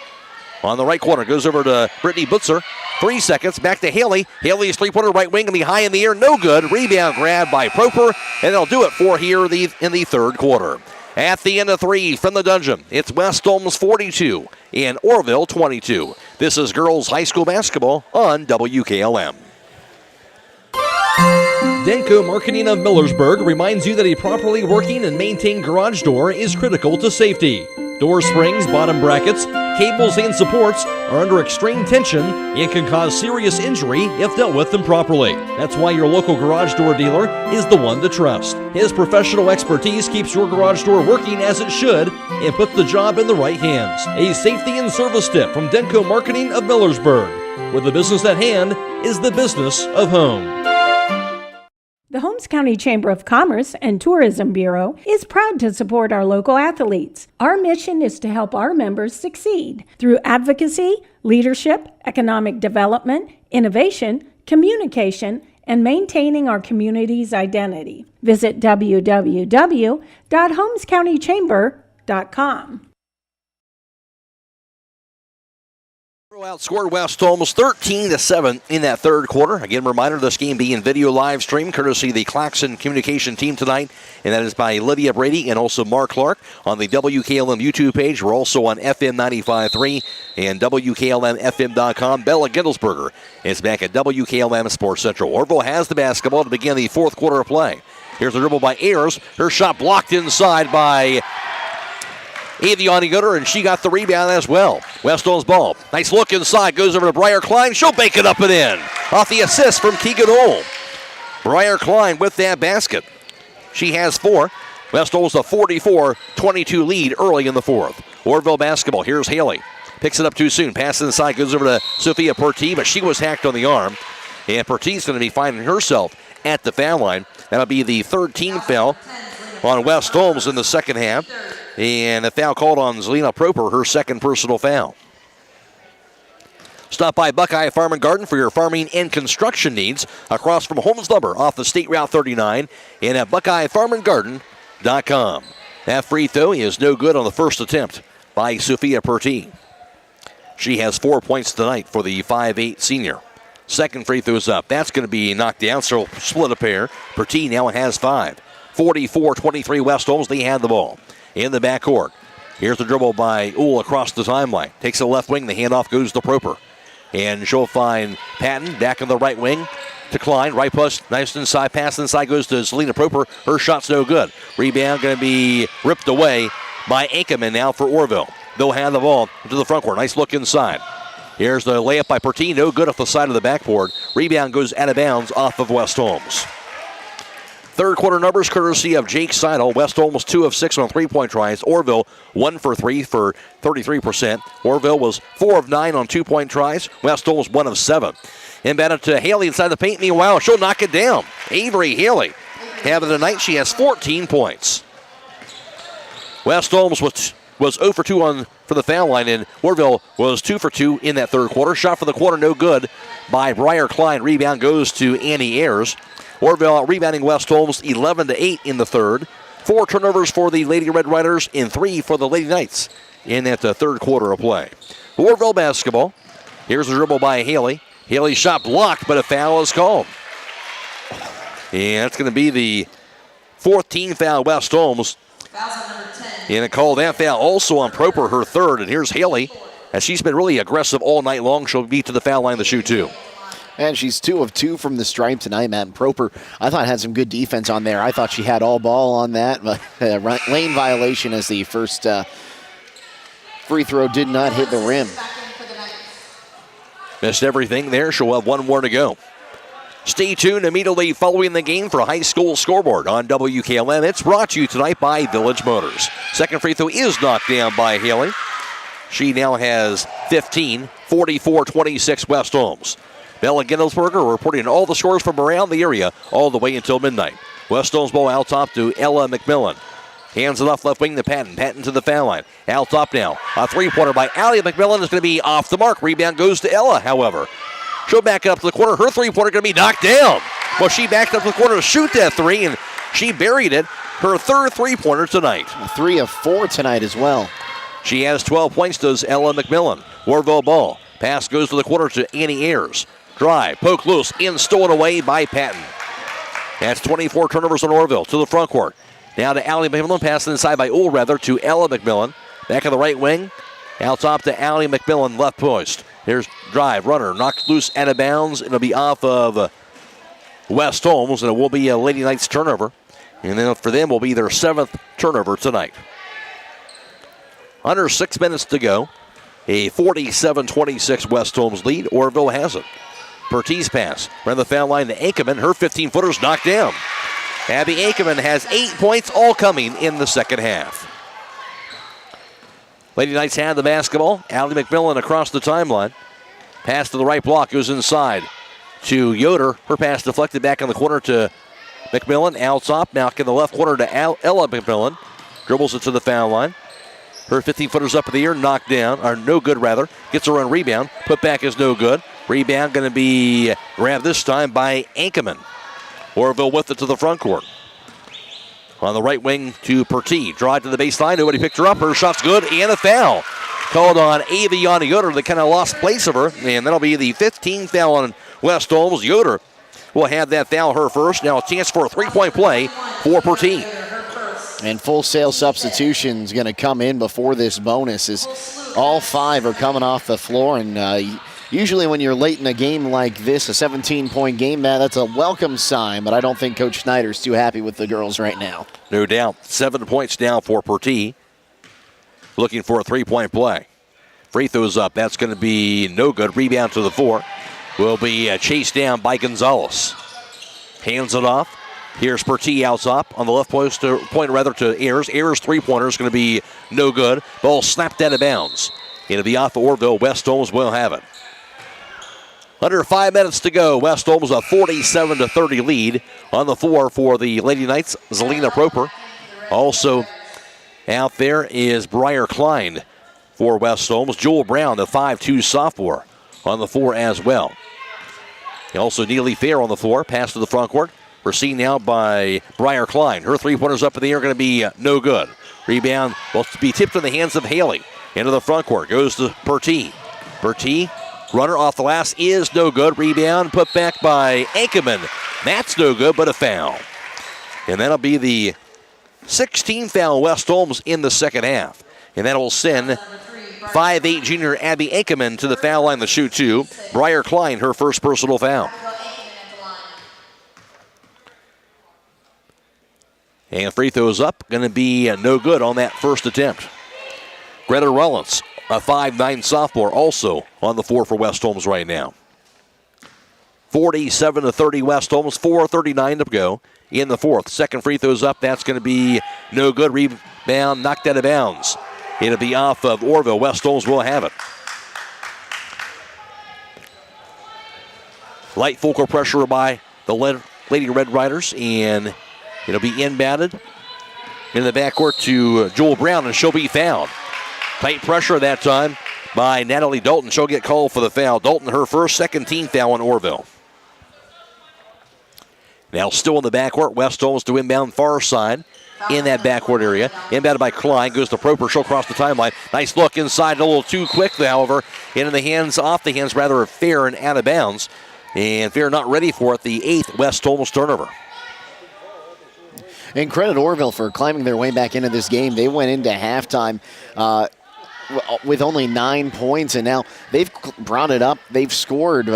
On the right corner, goes over to Brittany Butzer. 3 seconds, back to Haley. Haley's three-pointer right wing, going to be high in the air, no good. Rebound grab by Proper, and they'll do it for here in the third quarter. At the end of 3 from the dungeon, it's West Holmes 42 and Orrville 22. This is girls high school basketball on WKLM. Denko Marketing of Millersburg reminds you that a properly working and maintained garage door is critical to safety. Door springs, bottom brackets, cables and supports are under extreme tension and can cause serious injury if dealt with improperly. That's why your local garage door dealer is the one to trust. His professional expertise keeps your garage door working as it should and puts the job in the right hands. A safety and service tip from Denko Marketing of Millersburg, where the business at hand is the business of home. The Holmes County Chamber of Commerce and Tourism Bureau is proud to support our local athletes. Our mission is to help our members succeed through advocacy, leadership, economic development, innovation, communication, and maintaining our community's identity. Visit www.holmescountychamber.com. Outscored West Holmes 13-7 in that third quarter. Again, reminder, this game being video live stream courtesy of the Claxon Communication team tonight, and that is by Lydia, Brady, and also Mark Clark on the WKLM YouTube page. We're also on FM 95.3 and WKLM-FM.com. Bella Gittelsberger is back at WKLM Sports Central. Orrville has the basketball to begin the fourth quarter of play. Here's the dribble by Ayers. Her shot blocked inside by Aviani Gooder, and she got the rebound as well. West Holmes ball. Nice look inside. Goes over to Briar Klein. She'll bake it up and in. Off the assist from Keegan Ohl. Briar Klein with that basket. She has 4. West Holmes a 44-22 lead early in the fourth. Orrville basketball. Here's Haley. Picks it up too soon. Pass inside. Goes over to Sophia Pertee, but she was hacked on the arm. And Pertee's going to be finding herself at the foul line. That'll be the third team foul on West Holmes in the second half. And a foul called on Zelina Proper, her second personal foul. Stop by Buckeye Farm and Garden for your farming and construction needs across from Holmes Lumber off the State Route 39 and at BuckeyeFarmandGarden.com. That free throw is no good on the first attempt by Sophia Pertee. She has 4 points tonight for the 5'8 senior. Second free throw's up. That's going to be knocked down, so split a pair. Pertee now has 5. 44-23 West Holmes. They had the ball in the backcourt. Here's the dribble by Uhl across the timeline. Takes the left wing. The handoff goes to Proper. And she'll find Patton back in the right wing to Klein. Right post, nice inside pass. Inside goes to Zelina Proper. Her shot's no good. Rebound going to be ripped away by Ankerman now for Orrville. They'll hand the ball to the front court. Nice look inside. Here's the layup by Pertee. No good off the side of the backboard. Rebound goes out of bounds off of West Holmes. Third quarter numbers courtesy of Jake Sidle. West Holmes 2 of 6 on three-point tries. Orrville 1 for 3 for 33%. Orrville was 4 of 9 on two-point tries. West Holmes 1 of 7. Inbounded to Haley inside the paint. Meanwhile, she'll knock it down. Avery Haley having the night. She has 14 points. West Holmes was 0 for 2 for the foul line, and Orrville was 2 for 2 in that third quarter. Shot for the quarter, no good by Briar Klein. Rebound goes to Annie Ayers. Orrville rebounding West Holmes 11-8 in the third. 4 turnovers for the Lady Red Riders and 3 for the Lady Knights in that third quarter of play. Orrville basketball. Here's the dribble by Haley. Haley's shot blocked, but a foul is called. And that's going to be the fourth team foul West Holmes. And it called that foul also on Proper, her third. And here's Haley. As she's been really aggressive all night long, she'll be to the foul line to shoot 2. And she's 2 of 2 from the stripe tonight. Matt Proper, I thought, had some good defense on there. I thought she had all ball on that. But lane violation as the first free throw did not hit the rim. Missed everything there. She'll have 1 more to go. Stay tuned immediately following the game for High School Scoreboard on WKLM. It's brought to you tonight by Village Motors. Second free throw is knocked down by Haley. She now has 15, 44-26 West Holmes. Bella Gittelsberger reporting all the scores from around the area all the way until midnight. West Holmes ball out top to Ella McMillan. Hands it off left wing to Patton. Patton to the foul line. Out top now. A three-pointer by Allie McMillan is going to be off the mark. Rebound goes to Ella, however. She'll back up to the corner. Her three-pointer going to be knocked down. Well, she backed up to the corner to shoot that three, and she buried it. Her third three-pointer tonight. 3 of 4 tonight as well. She has 12 points, does Ella McMillan. Orrville ball. Pass goes to the corner to Annie Ayers. Drive, poke loose, in, stolen away by Patton. That's 24 turnovers on Orrville to the front court. Now to Allie McMillan, passed inside by Ulrather to Ella McMillan. Back in the right wing, out top to Allie McMillan, left post. Here's drive, runner, knocked loose out of bounds. It'll be off of West Holmes, and it will be a Lady Knights turnover. And then for them will be their 7th turnover tonight. Under 6 minutes to go. A 47-26 West Holmes lead. Orrville has it. Pertese pass around the foul line to Ankerman. Her 15-footer's knocked down. Abby Ankerman has 8 points, all coming in the second half. Lady Knights had the basketball. Allie McMillan across the timeline. Pass to the right block, goes inside to Yoder. Her pass deflected back in the corner to McMillan. Out top, now in the left corner to Ella McMillan. Dribbles it to the foul line. Her 15-footer's up in the air, knocked down, or no good rather. Gets her own rebound. Put back is no good. Rebound going to be grabbed this time by Ankerman. Orrville with it to the front court. On the right wing to Pertee. Drive to the baseline. Nobody picked her up. Her shot's good and a foul. Called on Aviana Yoder. They kind of lost place of her. And that'll be the 15th foul on West Holmes. Yoder will have that foul her first. Now a chance for a three-point play for Pertee. And Full Sail substitution is going to come in before this bonus as all 5 are coming off the floor. And usually when you're late in a game like this, a 17-point game, that's a welcome sign. But I don't think Coach Schneider's too happy with the girls right now. No doubt. 7 points down for Pertee. Looking for a three-point play. Free throws up. That's going to be no good. Rebound to the 4. Will be chased down by Gonzalez. Hands it off. Here's Pertee out top on the left post to Ayers. Ayers' three-pointer is going to be no good. Ball snapped out of bounds. It'll be off of Orrville. West Holmes will have it. Under 5 minutes to go. West Holmes a 47-30 lead on the floor for the Lady Knights. Zelina Proper. Also out there is Briar Klein for West Holmes. Joel Brown, the 5'2 sophomore, on the floor as well. Also Neely Fair on the floor. Pass to the front court. We're seen now by Briar Klein. Her three-pointers up in the air going to be no good. Rebound will be tipped in the hands of Haley. Into the front court. Goes to Pertee. Pertee, runner off the last is no good. Rebound put back by Ankerman. That's no good, but a foul. And that'll be the 16th foul West Holmes in the second half. And that will send 5'8 junior Abby Ankerman to the foul line to shoot 2. Briar Klein, her first personal foul. And free throws up, going to be no good on that first attempt. Greta Rollins, a 5'9 sophomore, also on the floor for West Holmes right now. 47-30 West Holmes, 4:39 to go in the fourth. Second free throws up, that's going to be no good. Rebound knocked out of bounds. It'll be off of Orrville. West Holmes will have it. Light focal pressure by the Lady Red Riders, and it'll be inbounded in the backcourt to Joel Brown, and she'll be fouled. Tight pressure that time by Natalie Dalton. She'll get called for the foul. Dalton, her first, second team foul on Orrville. Now still in the backcourt. West Holmes to inbound far side in that backcourt area. Inbounded by Klein. Goes to Proper. She'll cross the timeline. Nice look inside. A little too quick, however. Into the hands, off the hands, rather, of Fair and out of bounds. And Fair not ready for it. The 8th West Holmes turnover. And credit Orrville for climbing their way back into this game. They went into halftime with only 9 points, and now they've brought it up. They've scored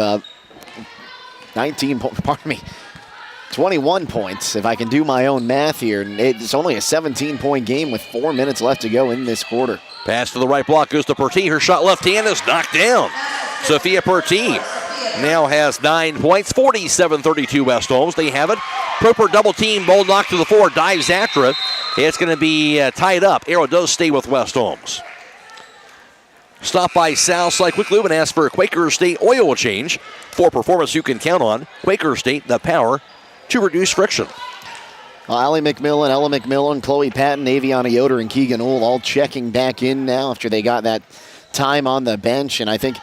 21 points, if I can do my own math here. And it's only a 17-point game with 4 minutes left to go in this quarter. Pass to the right block goes to Pertee. Her shot left hand is knocked down. Sophia Pertee now has 9 points, 47-32 West Holmes. They have it. Proper double team, ball knocked to the floor, dives after it. It's going to be tied up. Arrow does stay with West Holmes. Stop by Southside Quick Lube and ask for a Quaker State oil change. For performance you can count on. Quaker State, the power to reduce friction. Allie McMillan, Ella McMillan, Chloe Patton, Aviana Yoder, and Keegan Ohl all checking back in now after they got that time on the bench. And I think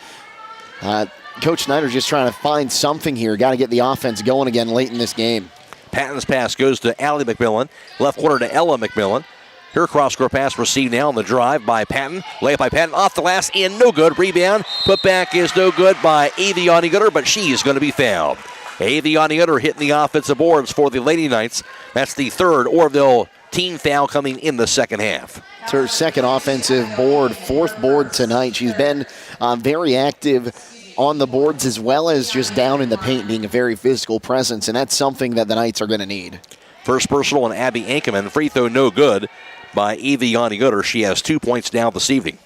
Coach Schneider's just trying to find something here. Got to get the offense going again late in this game. Patton's pass goes to Allie McMillan. Left corner to Ella McMillan. Her cross-court pass received now on the drive by Patton. Layup by Patton off the last and no good. Rebound put back is no good by Aviana Yoder, but she is going to be fouled. Aviana Yoder hitting the offensive boards for the Lady Knights. That's the third Orrville team foul coming in the second half. It's her second offensive board, fourth board tonight. She's been very active on the boards as well as just down in the paint, being a very physical presence, and that's something that the Knights are going to need. First personal on Abby Ankerman. Free throw no good by Aviana Yoder. She has 2 points down this evening.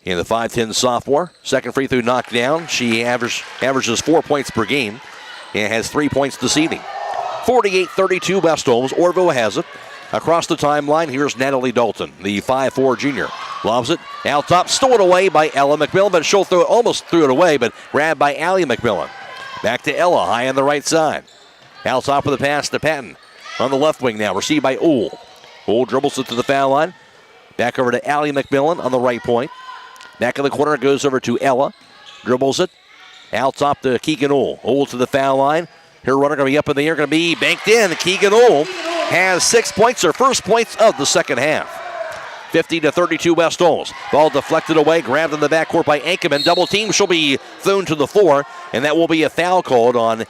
And the 5'10 sophomore, second free throw knocked down. She averages 4 points per game and has 3 points this evening. 48-32 West Holmes. Orrville has it. Across the timeline, here's Natalie Dalton, the 5'4 junior. Lobs it out top, stolen away by Ella McMillan, but she'll almost threw it away, but grabbed by Allie McMillan. Back to Ella, high on the right side. Out top of the pass to Patton. On the left wing now, received by Ohl. Ohl dribbles it to the foul line. Back over to Allie McMillan on the right point. Back in the corner, goes over to Ella. Dribbles it. Out top to Keegan Ohl. Ohl to the foul line. Her runner going to be up in the air, going to be banked in. Keegan Ohl has 6 points, her first points of the second half. 50-32 West Holmes. Ball deflected away, grabbed in the backcourt by Ankerman. Double team, she'll be thrown to the floor, and that will be a foul called on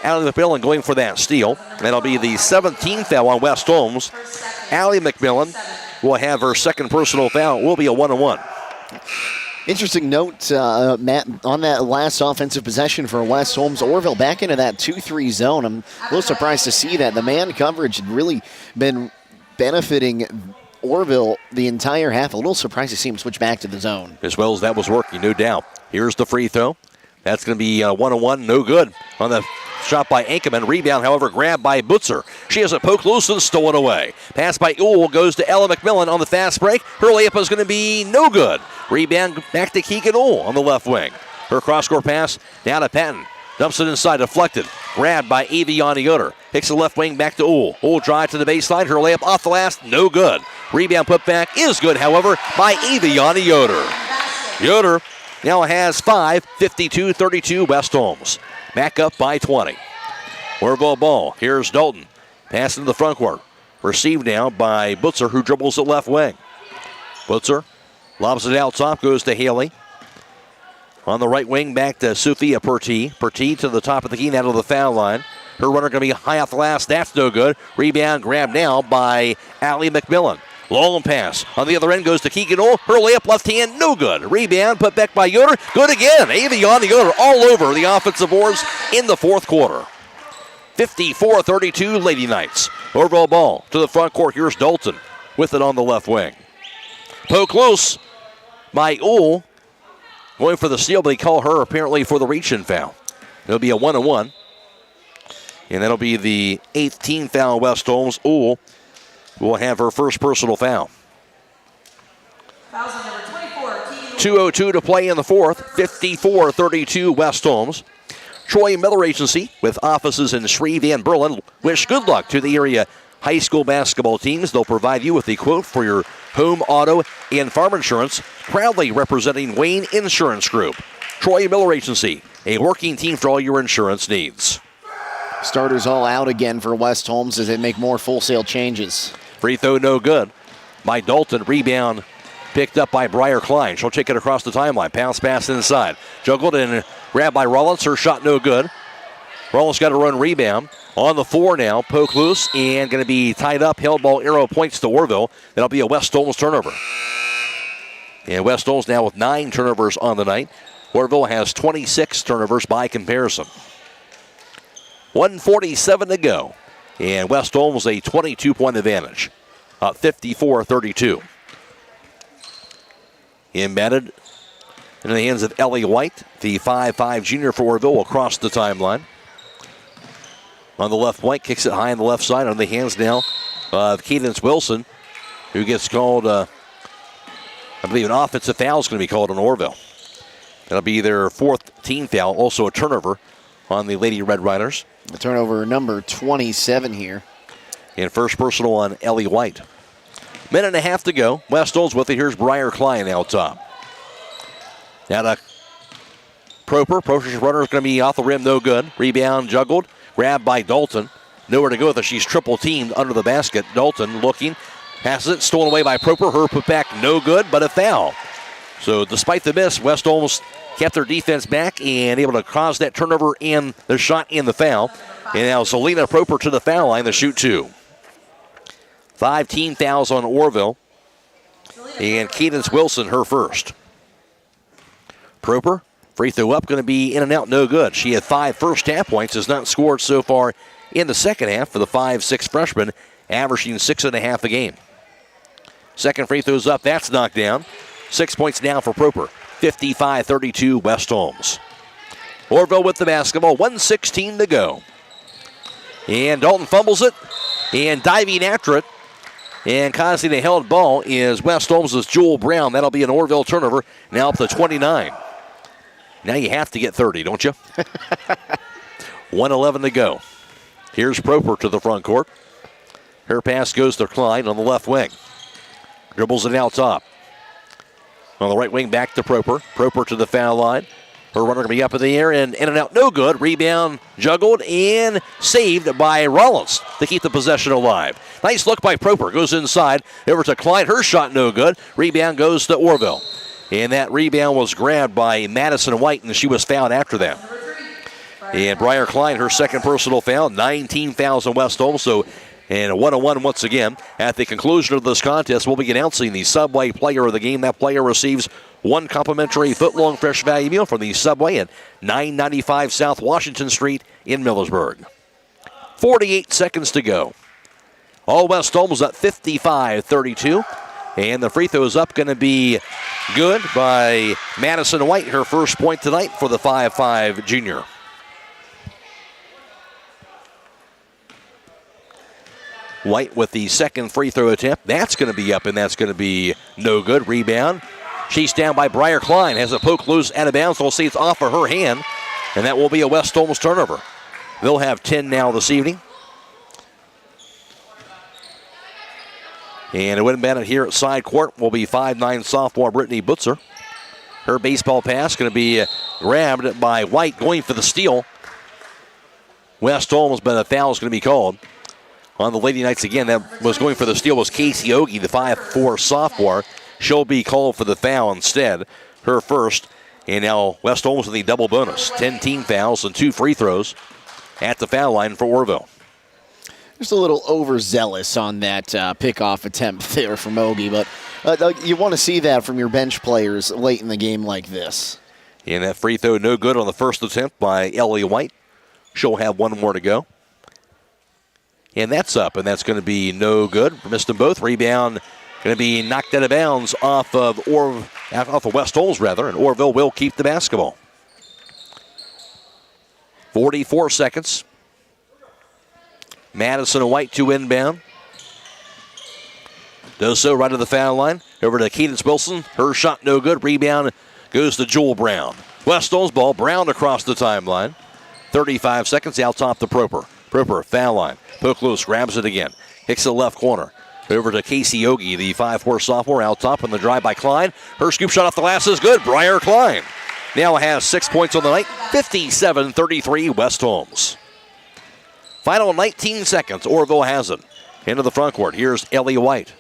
Allie McMillan going for that steal. That'll be the 17th foul on West Holmes. Allie McMillan will have her second personal foul. It will be a 1-on-1. Interesting note, Matt, on that last offensive possession for West Holmes. Orrville back into that 2-3 zone. I'm a little surprised to see that. The man coverage had really been benefiting Orrville the entire half. A little surprised to see him switch back to the zone. As well as that was working, no doubt. Here's the free throw. That's going to be 1-on-1, no good on the shot by Ankerman. Rebound, however, grabbed by Butzer. She has a poke loose and stolen away. Pass by Ohl goes to Ella McMillan on the fast break. Her layup is going to be no good. Rebound back to Keegan Ohl on the left wing. Her cross-court pass down to Patton. Dumps it inside, deflected. Grabbed by Aviana Yoder. Picks the left wing back to Ohl. Ohl drive to the baseline. Her layup off the last, no good. Rebound put back is good, however, by Aviana Yoder. Yoder now has 5, 52-32 West Holmes. Back up by 20. Orrville ball. Here's Dalton. Pass into the front court. Received now by Butzer, who dribbles the left wing. Butzer lobs it out top, goes to Haley. On the right wing, back to Sophia Pertee. Pertee to the top of the key, out of the foul line. Her runner going to be high off the last. That's no good. Rebound grabbed now by Allie McMillan. Long pass. On the other end goes to Keegan Ohl. Her layup left hand, no good. Rebound put back by Yoder. Good again. Aviana Yoder all over the offensive boards in the fourth quarter. 54-32 Lady Knights. Orrville ball to the front court. Here's Dalton with it on the left wing. Poke loose by Ohl. Going for the steal, but they call her apparently for the reach-in foul. It'll be a 1-on-1. And that'll be the 8th team foul West Holmes. Ohl will have her first personal foul. 2:02 to play in the fourth. 54-32 West Holmes. Troy Miller Agency, with offices in Shreve and Berlin, wish good luck to the area high school basketball teams. They'll provide you with a quote for your home, auto, and farm insurance. Proudly representing Wayne Insurance Group. Troy Miller Agency, a working team for all your insurance needs. Starters all out again for West Holmes as they make more full-sale changes. Free throw no good by Dalton. Rebound picked up by Briar Klein. She'll take it across the timeline. Bounce pass inside. Juggled and grabbed by Rollins. Her shot no good. Rollins got a run rebound. On the floor now. Poke loose and going to be tied up. Held ball arrow points to Orrville. That'll be a West Holmes turnover. And West Holmes now with 9 turnovers on the night. Orrville has 26 turnovers by comparison. 1:47 to go. And West Holmes a 22-point advantage. 54-32. Embedded in the hands of Ellie White, the 5'5 junior for Orrville, will cross the timeline. On the left point, kicks it high on the left side on the hands now of Cadence Wilson, who gets called, I believe an offensive foul is going to be called on Orrville. That'll be their 4th team foul, also a turnover on the Lady Red Riders. The turnover number 27 here. And first personal on Ellie White. Minute and a half to go. West Holmes with it. Here's Briar Klein out top. Now to Proper. Proper's runner is going to be off the rim, no good. Rebound juggled. Grabbed by Dalton. Nowhere to go with it. She's triple teamed under the basket. Dalton looking. Passes it. Stolen away by Proper. Her put back, no good, but a foul. So despite the miss, West Holmes kept their defense back and able to cause that turnover and the shot and the foul. And now Selena Proper to the foul line to shoot 2. 5 team fouls on Orrville. And Cadence Wilson, her first. Proper, free throw up, going to be in and out, no good. She had 5 first half points, has not scored so far in the second half for the 5'6 freshman, averaging 6.5 a game. Second free throw's up, that's knocked down. 6 points now for Proper. 55-32 West Holmes. Orrville with the basketball, 1:16 to go. And Dalton fumbles it, and diving after it, and causing a held ball is West Holmes' Jewel Brown. That'll be an Orrville turnover, now up to 29. Now you have to get 30, don't you? 1:11 to go. Here's Proper to the front court. Her pass goes to Klein on the left wing. Dribbles it out top. On the right wing, back to Proper. Proper to the foul line. Her runner going to be up in the air and in and out. No good. Rebound juggled and saved by Rollins to keep the possession alive. Nice look by Proper. Goes inside. Over to Klein. Her shot no good. Rebound goes to Orrville. And that rebound was grabbed by Madison White, and she was fouled after that. And Briar Klein, her second personal foul. 19 fouls in West Holmes. So, and a 1-1 once again. At the conclusion of this contest, we'll be announcing the Subway player of the game. That player receives one complimentary foot-long fresh value meal from the Subway at 995 South Washington Street in Millersburg. 48 seconds to go. All West Holmes at 55-32. And the free throw is up, going to be good by Madison White, her first point tonight for the 5'5 junior. White with the second free throw attempt. That's going to be up, and that's going to be no good. Rebound. She's down by Briar Klein. Has a poke loose out of bounds. We'll see it's off of her hand, and that will be a West Holmes turnover. They'll have 10 now this evening. And it wouldn't been here at side court will be 5'9 sophomore Brittany Butzer. Her baseball pass going to be grabbed by White, going for the steal. West Holmes, but a foul is going to be called on the Lady Knights again. That was going for the steal was Casey Ogie, the 5'4 sophomore. She'll be called for the foul instead, her first. And now West Holmes with the double bonus. 10 team fouls and 2 free throws at the foul line for Orrville. Just a little overzealous on that pickoff attempt there from Ogie, but you want to see that from your bench players late in the game like this. And that free throw no good on the first attempt by Ellie White. She'll have one more to go. And that's up, and that's going to be no good. Missed them both. Rebound going to be knocked out of bounds off of West Holmes, rather, and Orrville will keep the basketball. 44 seconds. Madison White to inbound. Does so right to the foul line. Over to Cadence Wilson. Her shot no good. Rebound goes to Jewel Brown. West Holmes ball. Brown across the timeline. 35 seconds out top to Proper. Proper, foul line. Poke loose, grabs it again. Hits the left corner. Over to Casey Ogie, the 5'4 sophomore, out top on the drive by Klein. Her scoop shot off the glass is good. Briar Klein now has 6 points on the night. 57-33 West Holmes. Final 19 seconds. Orrville has it. Into the front court. Here's Ellie White.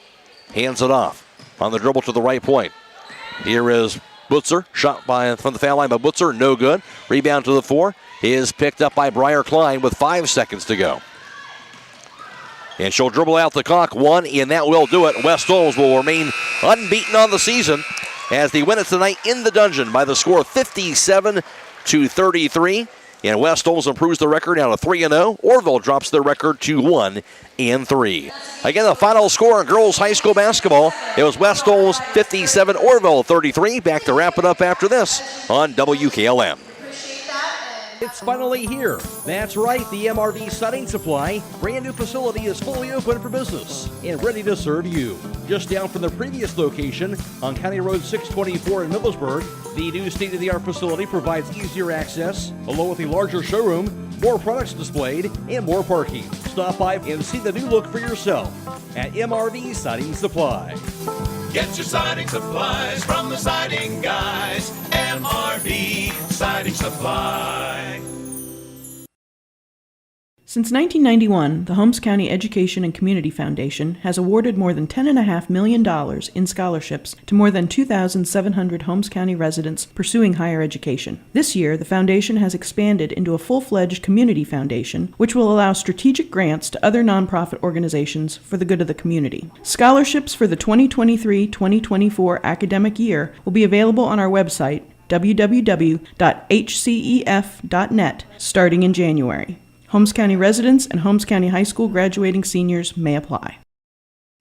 Hands it off. On the dribble to the right point. Here is Butzer. Shot from the foul line by Butzer. No good. Rebound to the 4. Is picked up by Briar Klein with 5 seconds to go. And she'll dribble out the clock. 1, and that will do it. West Holmes will remain unbeaten on the season as they win it tonight in the dungeon by the score of 57-33. And West Holmes improves the record now to 3-0. Orrville drops their record to 1-3. Again, the final score in girls high school basketball. It was West Holmes 57, Orrville 33. Back to wrap it up after this on WKLM. It's finally here. That's right, the MRV Siding Supply brand new facility is fully open for business and ready to serve you. Just down from the previous location on County Road 624 in Millersburg, the new state-of-the-art facility provides easier access, along with a larger showroom, more products displayed, and more parking. Stop by and see the new look for yourself at MRV Siding Supply. Get your siding supplies from the siding guys. MRV Siding Supply. Since 1991, the Holmes County Education and Community Foundation has awarded more than $10.5 million in scholarships to more than 2,700 Holmes County residents pursuing higher education. This year, the foundation has expanded into a full-fledged community foundation, which will allow strategic grants to other nonprofit organizations for the good of the community. Scholarships for the 2023-2024 academic year will be available on our website, www.hcef.net, starting in January. Holmes County residents and Holmes County High School graduating seniors may apply.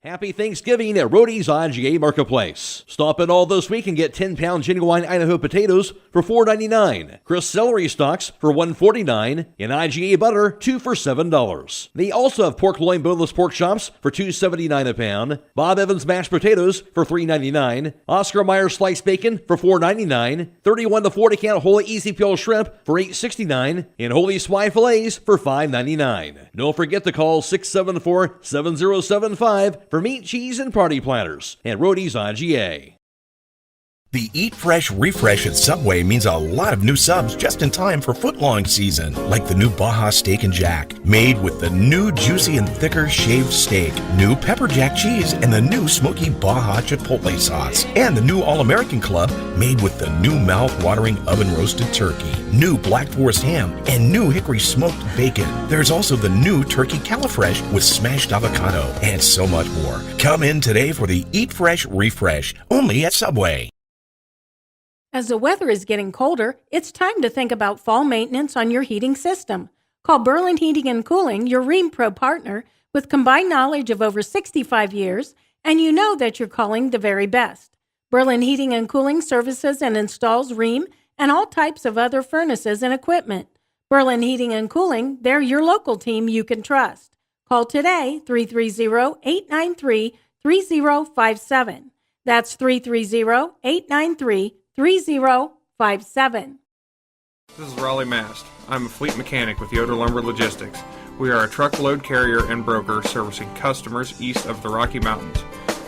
Happy Thanksgiving at Rody's IGA Marketplace. Stop in all this week and get 10-pound genuine Idaho potatoes for $4.99, Chris celery stalks for $1.49, and IGA butter 2 for $7. They also have pork loin boneless pork chops for $2.79 a pound, Bob Evans mashed potatoes for $3.99, Oscar Mayer sliced bacon for $4.99, 31 to 40 count whole easy peel shrimp for $8.69, and holy swine fillets for $5.99. Don't forget to call 674-7075 for meat, cheese, and party platters at Rody's IGA. The Eat Fresh Refresh at Subway means a lot of new subs just in time for footlong season, like the new Baja Steak and Jack, made with the new juicy and thicker shaved steak, new pepper jack cheese, and the new smoky Baja Chipotle sauce, and the new All-American Club, made with the new mouth-watering oven-roasted turkey, new Black Forest ham, and new hickory smoked bacon. There's also the new Turkey Califresh with smashed avocado, and so much more. Come in today for the Eat Fresh Refresh, only at Subway. As the weather is getting colder, it's time to think about fall maintenance on your heating system. Call Berlin Heating and Cooling, your Rheem Pro partner, with combined knowledge of over 65 years, and you know that you're calling the very best. Berlin Heating and Cooling services and installs Rheem and all types of other furnaces and equipment. Berlin Heating and Cooling, they're your local team you can trust. Call today, 330-893-3057. That's 330-893-3057. This is Raleigh Mast. I'm a fleet mechanic with Yoder Lumber Logistics. We are a truckload carrier and broker servicing customers east of the Rocky Mountains.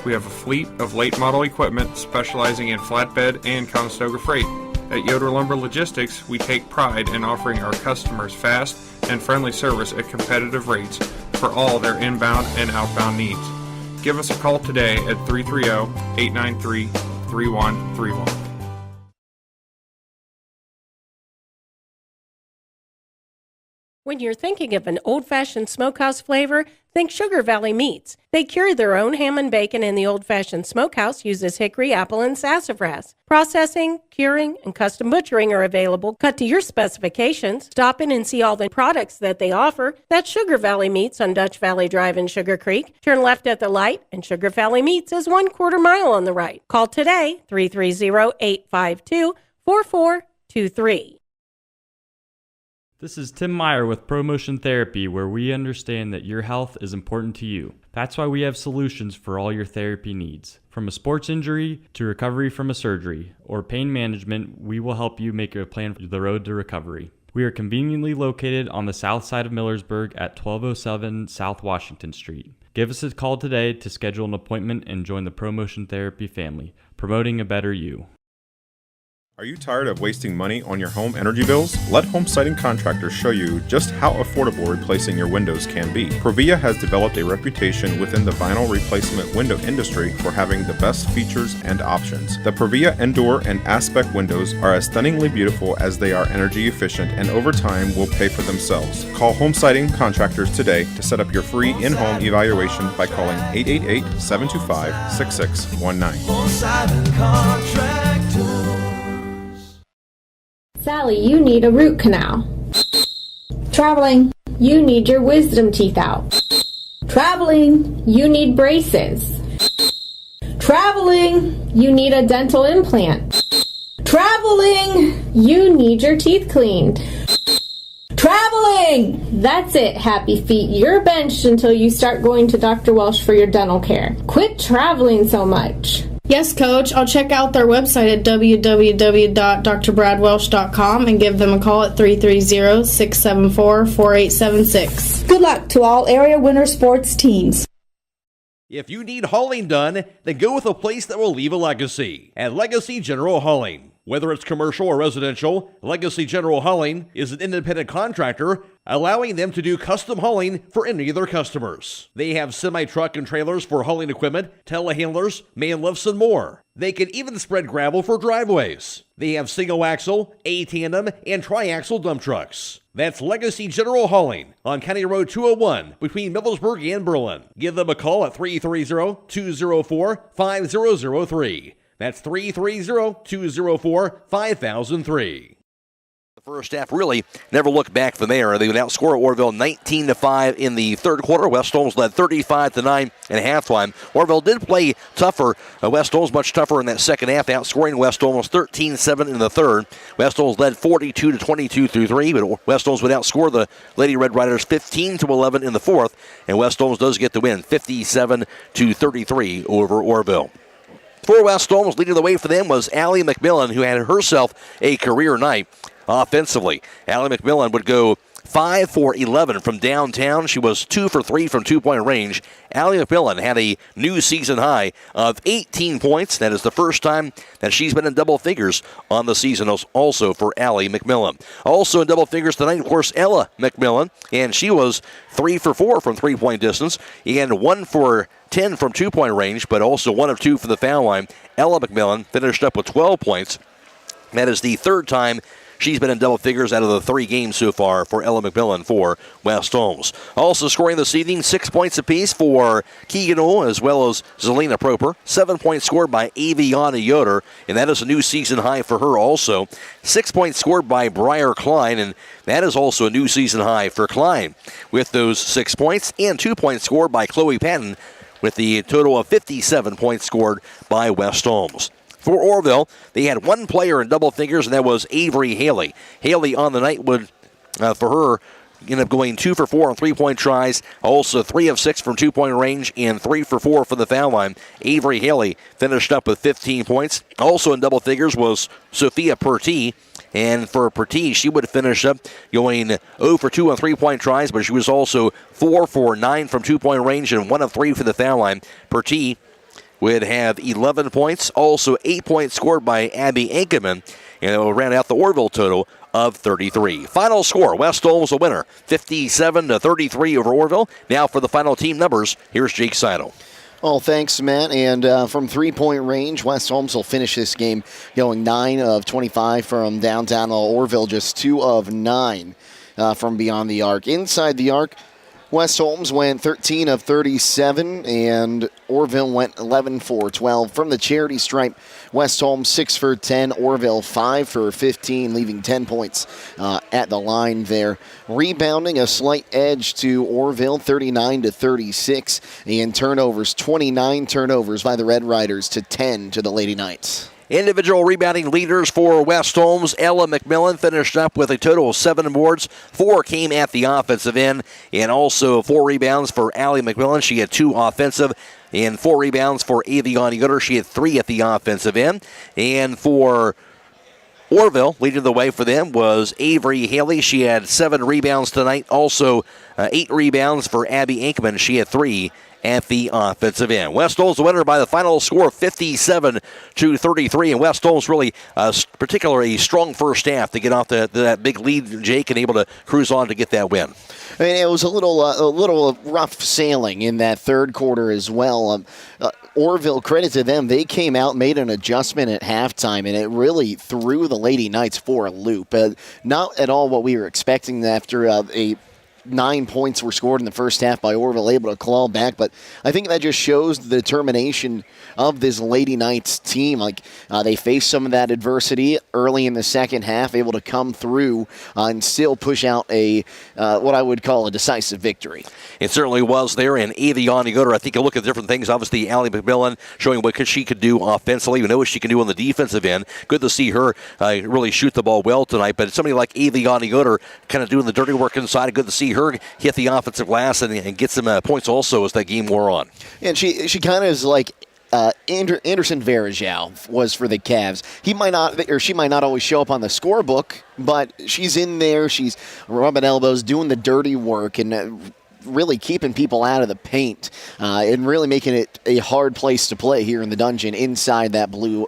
We have a fleet of late model equipment specializing in flatbed and Conestoga freight. At Yoder Lumber Logistics, we take pride in offering our customers fast and friendly service at competitive rates for all their inbound and outbound needs. Give us a call today at 330-893-3131. When you're thinking of an old-fashioned smokehouse flavor, think Sugar Valley Meats. They cure their own ham and bacon, and the old-fashioned smokehouse uses hickory, apple, and sassafras. Processing, curing, and custom butchering are available, cut to your specifications. Stop in and see all the products that they offer. That's Sugar Valley Meats on Dutch Valley Drive in Sugar Creek. Turn left at the light, and Sugar Valley Meats is 1/4 mile on the right. Call today, 330-852-4423. This is Tim Meyer with ProMotion Therapy, where we understand that your health is important to you. That's why we have solutions for all your therapy needs. From a sports injury to recovery from a surgery or pain management, we will help you make a plan for the road to recovery. We are conveniently located on the south side of Millersburg at 1207 South Washington Street. Give us a call today to schedule an appointment and join the ProMotion Therapy family, promoting a better you. Are you tired of wasting money on your home energy bills? Let Home Siding Contractors show you just how affordable replacing your windows can be. Provia has developed a reputation within the vinyl replacement window industry for having the best features and options. The Provia Endure and Aspect windows are as stunningly beautiful as they are energy efficient, and over time will pay for themselves. Call Home Siding Contractors today to set up your free in-home evaluation by calling 888-725-6619. Home Siding Contractors. Sally, you need a root canal. Traveling, you need your wisdom teeth out. Traveling, you need braces. Traveling, you need a dental implant. Traveling, you need your teeth cleaned. Traveling! That's it, happy feet. You're benched until you start going to Dr. Welsh for your dental care. Quit traveling so much. Yes, Coach. I'll check out their website at www.drbradwelsh.com and give them a call at 330-674-4876. Good luck to all area winter sports teams. If you need hauling done, then go with a place that will leave a legacy. At Legacy General Hauling. Whether it's commercial or residential, Legacy General Hauling is an independent contractor, allowing them to do custom hauling for any of their customers. They have semi-truck and trailers for hauling equipment, telehandlers, man lifts, and more. They can even spread gravel for driveways. They have single-axle, A-tandem, and tri-axle dump trucks. That's Legacy General Hauling on County Road 201 between Millersburg and Berlin. Give them a call at 330-204-5003. That's 330-204-5003. first half, really never looked back from there. They would outscore Orrville 19-5 in the third quarter. West Holmes led 35-9 at halftime. Orrville did play tougher. West Holmes much tougher in that second half, outscoring West Holmes 13-7 in the third. West Holmes led 42-22 through 3, but West Holmes would outscore the Lady Red Riders 15-11 in the fourth, and West Holmes does get the win 57-33 over Orrville. For West Holmes, leading the way for them was Allie McMillan, who had herself a career night offensively. Allie McMillan would go 5 for 11 from downtown. She was 2 for 3 from two-point range. Allie McMillan had a new season high of 18 points. That is the first time that she's been in double figures on the season also for Allie McMillan. Also in double figures tonight, of course, Ella McMillan, and she was 3 for 4 from three-point distance and 1 for 10 from two-point range, but also 1 of 2 from the foul line. Ella McMillan finished up with 12 points. That is the third time she's been in double figures out of the 3 games so far for Ella McMillan for West Holmes. Also scoring this evening, 6 points apiece for Keegan O as well as Zelina Proper. 7 points scored by Aviana Yoder, and that is a new season high for her also. 6 points scored by Briar Klein, and that is also a new season high for Klein with those 6 points, and 2 points scored by Chloe Patton with the total of 57 points scored by West Holmes. For Orrville, they had 1 player in double figures, and that was Avery Haley. Haley on the night would, for her, end up going 2 for 4 on three-point tries, also 3 of 6 from two-point range, and 3 for 4 from the foul line. Avery Haley finished up with 15 points. Also in double figures was Sophia Pertee. And for Pertee, she would finish up going 0 for 2 on three-point tries, but she was also 4 for 9 from two-point range and 1 of 3 for the foul line. Pertee would have 11 points, also 8 points scored by Abby Ankerman, and it will round out the Orrville total of 33. Final score, West Holmes a winner, 57-33 over Orrville. Now for the final team numbers, here's Jake Sidle. Well, thanks, Matt. And from three-point range, West Holmes will finish this game going 9 of 25 from downtown. Orrville just 2 of 9 from beyond the arc. Inside the arc, West Holmes went 13 of 37, and Orrville went 11 for 12. From the charity stripe, West Holmes 6 for 10, Orrville 5 for 15, leaving 10 points at the line there. Rebounding, a slight edge to Orrville, 39-36, and turnovers, 29 turnovers by the Red Riders to 10 to the Lady Knights. Individual rebounding leaders for West Holmes. Ella McMillan finished up with a total of 7 boards. 4 came at the offensive end, and also 4 rebounds for Allie McMillan. She had 2 offensive, and 4 rebounds for Aviana Yoder. She had 3 at the offensive end. And for Orrville, leading the way for them was Avery Haley. She had 7 rebounds tonight. Also 8 rebounds for Abby Ankman. She had 3 at the offensive end. West Holmes the winner by the final score of 57-33, and West Holmes really particularly a strong first half to get off that big lead, Jake, and able to cruise on to get that win. I mean, it was a little rough sailing in that third quarter as well. Orrville, credit to them, they came out, made an adjustment at halftime, and it really threw the Lady Knights for a loop. Not at all what we were expecting after 9 points were scored in the first half by Orrville, able to claw back. But I think that just shows the determination of this Lady Knights team. They faced some of that adversity early in the second half, able to come through and still push out what I would call a decisive victory. It certainly was there. And Aviana Yoder, I think you look at different things. Obviously, Allie McMillan showing what she could do offensively. We know what she can do on the defensive end. Good to see her really shoot the ball well tonight. But somebody like Aviana Yoder kind of doing the dirty work inside. Good to see her hit the offensive glass and get some points also as that game wore on. And she kind of is like Anderson Varejao was for the Cavs. She might not always show up on the scorebook, but she's in there. She's rubbing elbows, doing the dirty work, and really keeping people out of the paint and really making it a hard place to play here in the dungeon inside that blue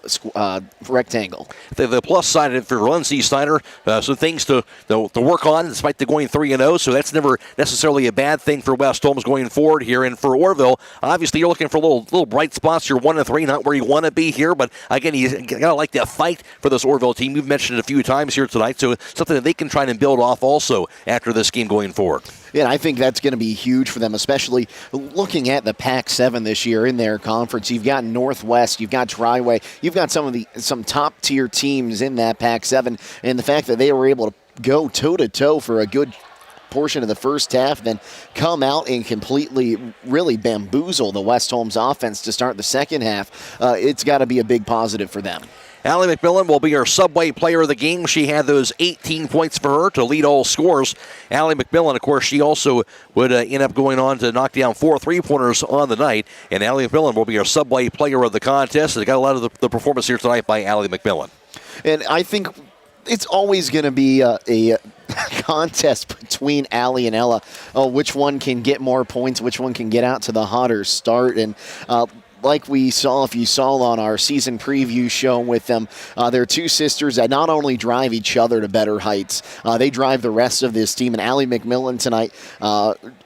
rectangle. The plus side for Lindsay Snyder, some things to work on despite the going 3-0, so that's never necessarily a bad thing for West Holmes going forward here. And for Orrville, obviously you're looking for little bright spots. You're 1-3, not where you want to be here, but again, you gotta like that fight for this Orrville team. We've mentioned it a few times here tonight, so it's something that they can try and build off also after this game going forward. Yeah, I think that's going to be huge for them, especially looking at the Pac-7 this year in their conference. You've got Northwest, you've got Triway, you've got some top-tier teams in that Pac-7, and the fact that they were able to go toe-to-toe for a good portion of the first half, then come out and completely really bamboozle the West Holmes offense to start the second half, it's got to be a big positive for them. Allie McMillan will be our Subway player of the game. She had those 18 points for her to lead all scores. Allie McMillan, of course, she also would end up going on to knock down 4 3-pointers on the night. And Allie McMillan will be our Subway player of the contest. They got a lot of the performance here tonight by Allie McMillan. And I think it's always going to be a contest between Allie and Ella. Which one can get more points, which one can get out to the hotter start. And like we saw, if you saw on our season preview show with them, they're two sisters that not only drive each other to better heights, they drive the rest of this team. And Allie McMillan tonight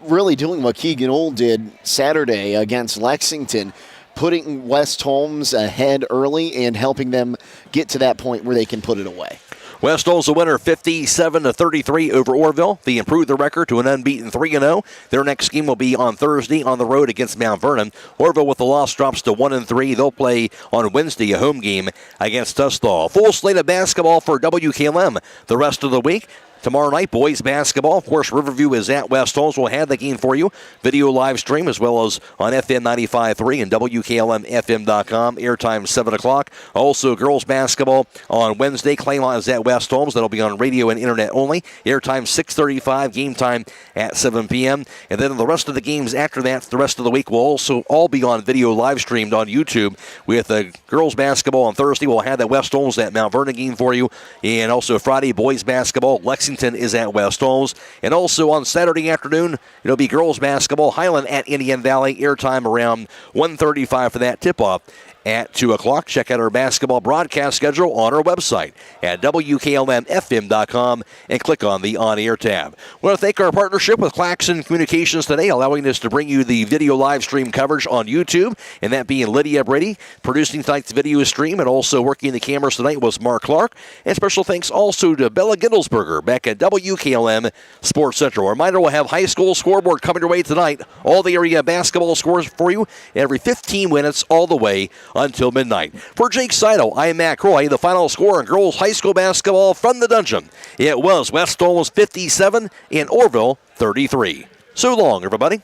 really doing what Keegan Old did Saturday against Lexington, putting West Holmes ahead early and helping them get to that point where they can put it away. West Holmes a winner 57-33 over Orrville. They improved their record to an unbeaten 3-0. Their next game will be on Thursday on the road against Mount Vernon. Orrville with the loss drops to 1-3. They'll play on Wednesday a home game against Tustal. Full slate of basketball for WKLM the rest of the week. Tomorrow night, boys basketball. Of course, Riverview is at West Holmes. We'll have the game for you. Video live stream as well as on FM 95.3 and WKLM-FM.com. Airtime 7 o'clock. Also, girls basketball on Wednesday. Claymont is at West Holmes. That'll be on radio and internet only. Airtime 6:35. Game time at 7 p.m. And then the rest of the games after that, the rest of the week, will also all be on video live streamed on YouTube. With girls basketball on Thursday, we'll have that West Holmes at Mount Vernon game for you. And also Friday, boys basketball. Lexington is at West Holmes. And also on Saturday afternoon, it'll be girls basketball. Highland at Indian Valley. Airtime around 1:35 for that tip-off at 2 o'clock. Check out our basketball broadcast schedule on our website at WKLM-FM.com and click on the On-Air tab. We want to thank our partnership with Claxon Communications today, allowing us to bring you the video live stream coverage on YouTube, and that being Lydia Brady, producing tonight's video stream, and also working the cameras tonight was Mark Clark. And special thanks also to Bella Gittelsberger back at WKLM Sports Central. A reminder, we'll have high school scoreboard coming your way tonight. All the area basketball scores for you every 15 minutes all the way until midnight. For Jake Sidle, I am Matt Croy. The final score in girls high school basketball from the dungeon. It was West Holmes 57 and Orrville 33. So long, everybody.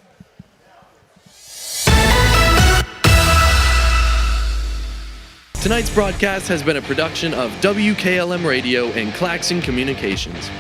Tonight's broadcast has been a production of WKLM Radio and Claxon Communications.